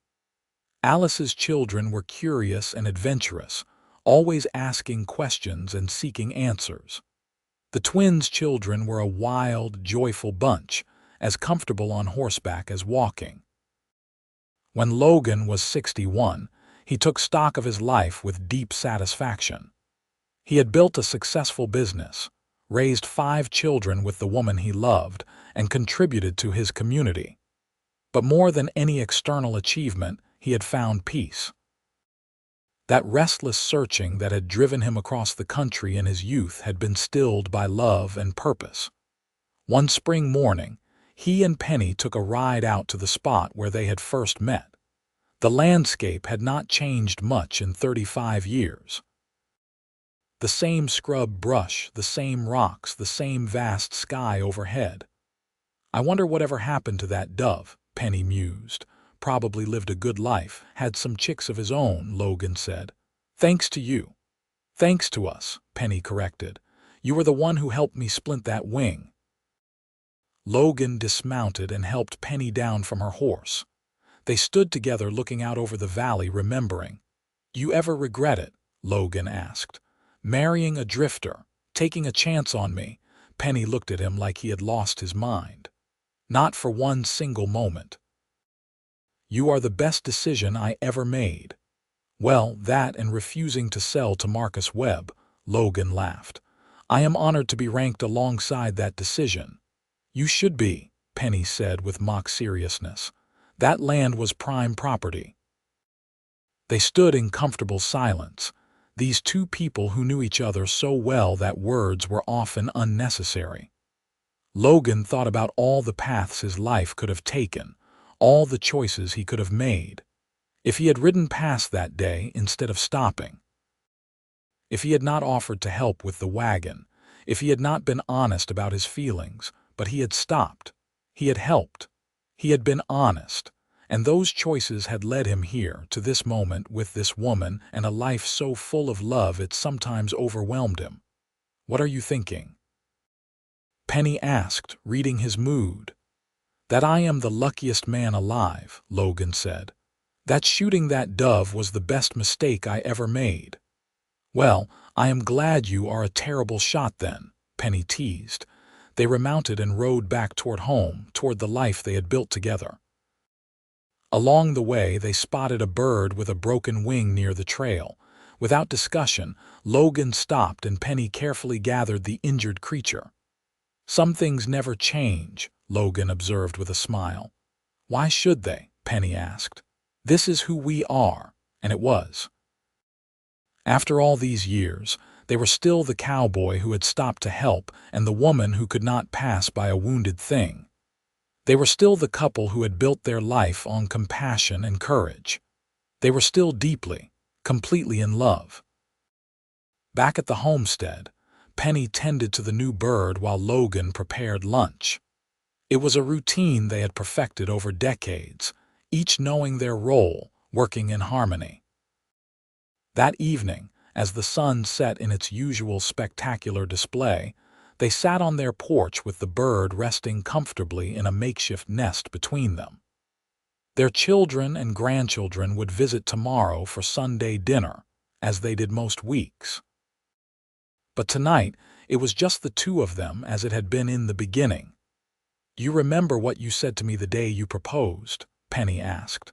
Alice's children were curious and adventurous, always asking questions and seeking answers. The twins' children were a wild, joyful bunch, as comfortable on horseback as walking. When Logan was 61, he took stock of his life with deep satisfaction. He had built a successful business, raised 5 children with the woman he loved, and contributed to his community. But more than any external achievement, he had found peace. That restless searching that had driven him across the country in his youth had been stilled by love and purpose. One spring morning, he and Penny took a ride out to the spot where they had first met. The landscape had not changed much in 35 years. The same scrub brush, the same rocks, the same vast sky overhead. "I wonder whatever happened to that dove," Penny mused. "Probably lived a good life, had some chicks of his own," Logan said. "Thanks to you." "Thanks to us," Penny corrected. "You were the one who helped me splint that wing." Logan dismounted and helped Penny down from her horse. They stood together looking out over the valley, remembering. "You ever regret it?" Logan asked. "Marrying a drifter, taking a chance on me?" Penny looked at him like he had lost his mind. "Not for one single moment." "You are the best decision I ever made." "Well, that and refusing to sell to Marcus Webb," Logan laughed. "I am honored to be ranked alongside that decision." "You should be," Penny said with mock seriousness. "That land was prime property." They stood in comfortable silence, these two people who knew each other so well that words were often unnecessary. Logan thought about all the paths his life could have taken, all the choices he could have made. If he had ridden past that day instead of stopping, if he had not offered to help with the wagon, if he had not been honest about his feelings, but he had stopped, he had helped, he had been honest, and those choices had led him here to this moment with this woman and a life so full of love it sometimes overwhelmed him. "What are you thinking?" Penny asked, reading his mood. "That I am the luckiest man alive," Logan said. "That shooting that dove was the best mistake I ever made." "Well, I am glad you are a terrible shot then," Penny teased. They remounted and rode back toward home, toward the life they had built together. Along the way, they spotted a bird with a broken wing near the trail. Without discussion, Logan stopped and Penny carefully gathered the injured creature. "Some things never change," Logan observed with a smile. "Why should they?" Penny asked. "This is who we are," and it was. After all these years, they were still the cowboy who had stopped to help and the woman who could not pass by a wounded thing. They were still the couple who had built their life on compassion and courage. They were still deeply, completely in love. Back at the homestead, Penny tended to the new bird while Logan prepared lunch. It was a routine they had perfected over decades, each knowing their role, working in harmony. That evening, as the sun set in its usual spectacular display, they sat on their porch with the bird resting comfortably in a makeshift nest between them. Their children and grandchildren would visit tomorrow for Sunday dinner, as they did most weeks. But tonight, it was just the two of them as it had been in the beginning. "You remember what you said to me the day you proposed?" Penny asked.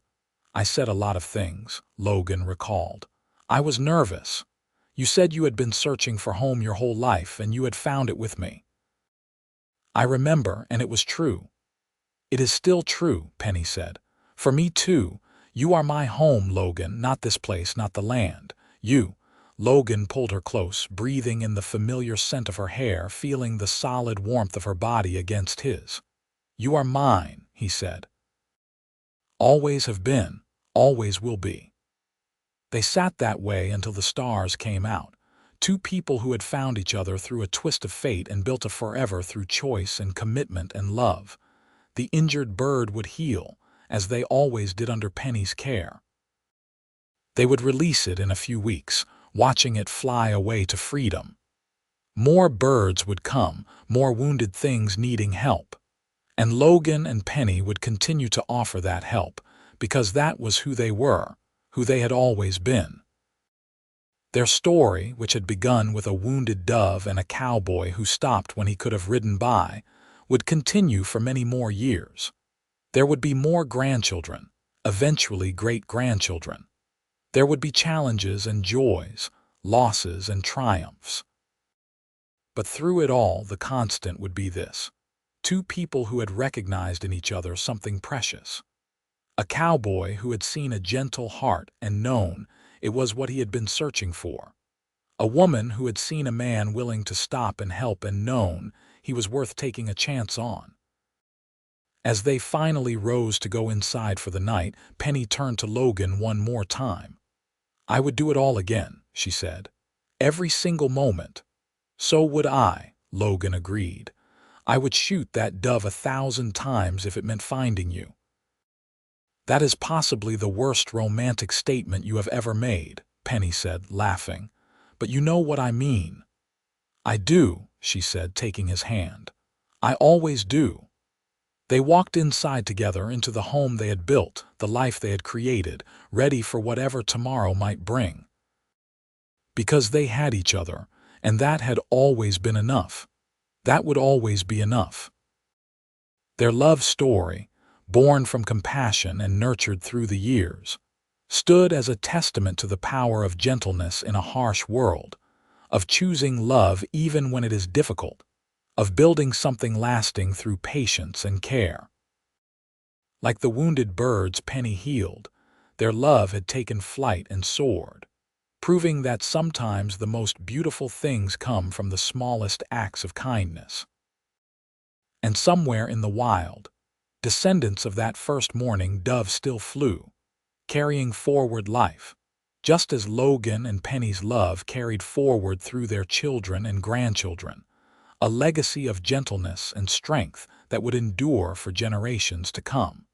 "I said a lot of things," Logan recalled. "I was nervous. You said you had been searching for home your whole life and you had found it with me." "I remember, and it was true." "It is still true," Penny said. "For me too. You are my home, Logan, not this place, not the land. You." Logan pulled her close, breathing in the familiar scent of her hair, feeling the solid warmth of her body against his. "You are mine," he said. "Always have been, always will be." They sat that way until the stars came out, two people who had found each other through a twist of fate and built a forever through choice and commitment and love. The injured bird would heal, as they always did under Penny's care. They would release it in a few weeks, watching it fly away to freedom. More birds would come, more wounded things needing help. And Logan and Penny would continue to offer that help, because that was who they were, who they had always been. Their story, which had begun with a wounded dove and a cowboy who stopped when he could have ridden by, would continue for many more years. There would be more grandchildren, eventually great-grandchildren. There would be challenges and joys, losses and triumphs. But through it all, the constant would be this: two people who had recognized in each other something precious. A cowboy who had seen a gentle heart and known it was what he had been searching for. A woman who had seen a man willing to stop and help and known he was worth taking a chance on. As they finally rose to go inside for the night, Penny turned to Logan one more time. "I would do it all again," she said. "Every single moment." "So would I," Logan agreed. "I would shoot that dove 1,000 times if it meant finding you." "That is possibly the worst romantic statement you have ever made," Penny said, laughing. "But you know what I mean." "I do," she said, taking his hand. "I always do." They walked inside together into the home they had built, the life they had created, ready for whatever tomorrow might bring. Because they had each other, and that had always been enough. That would always be enough. Their love story, born from compassion and nurtured through the years, stood as a testament to the power of gentleness in a harsh world, of choosing love even when it is difficult, of building something lasting through patience and care. Like the wounded birds Penny healed, their love had taken flight and soared, proving that sometimes the most beautiful things come from the smallest acts of kindness. And somewhere in the wild, descendants of that first morning dove still flew, carrying forward life, just as Logan and Penny's love carried forward through their children and grandchildren, a legacy of gentleness and strength that would endure for generations to come.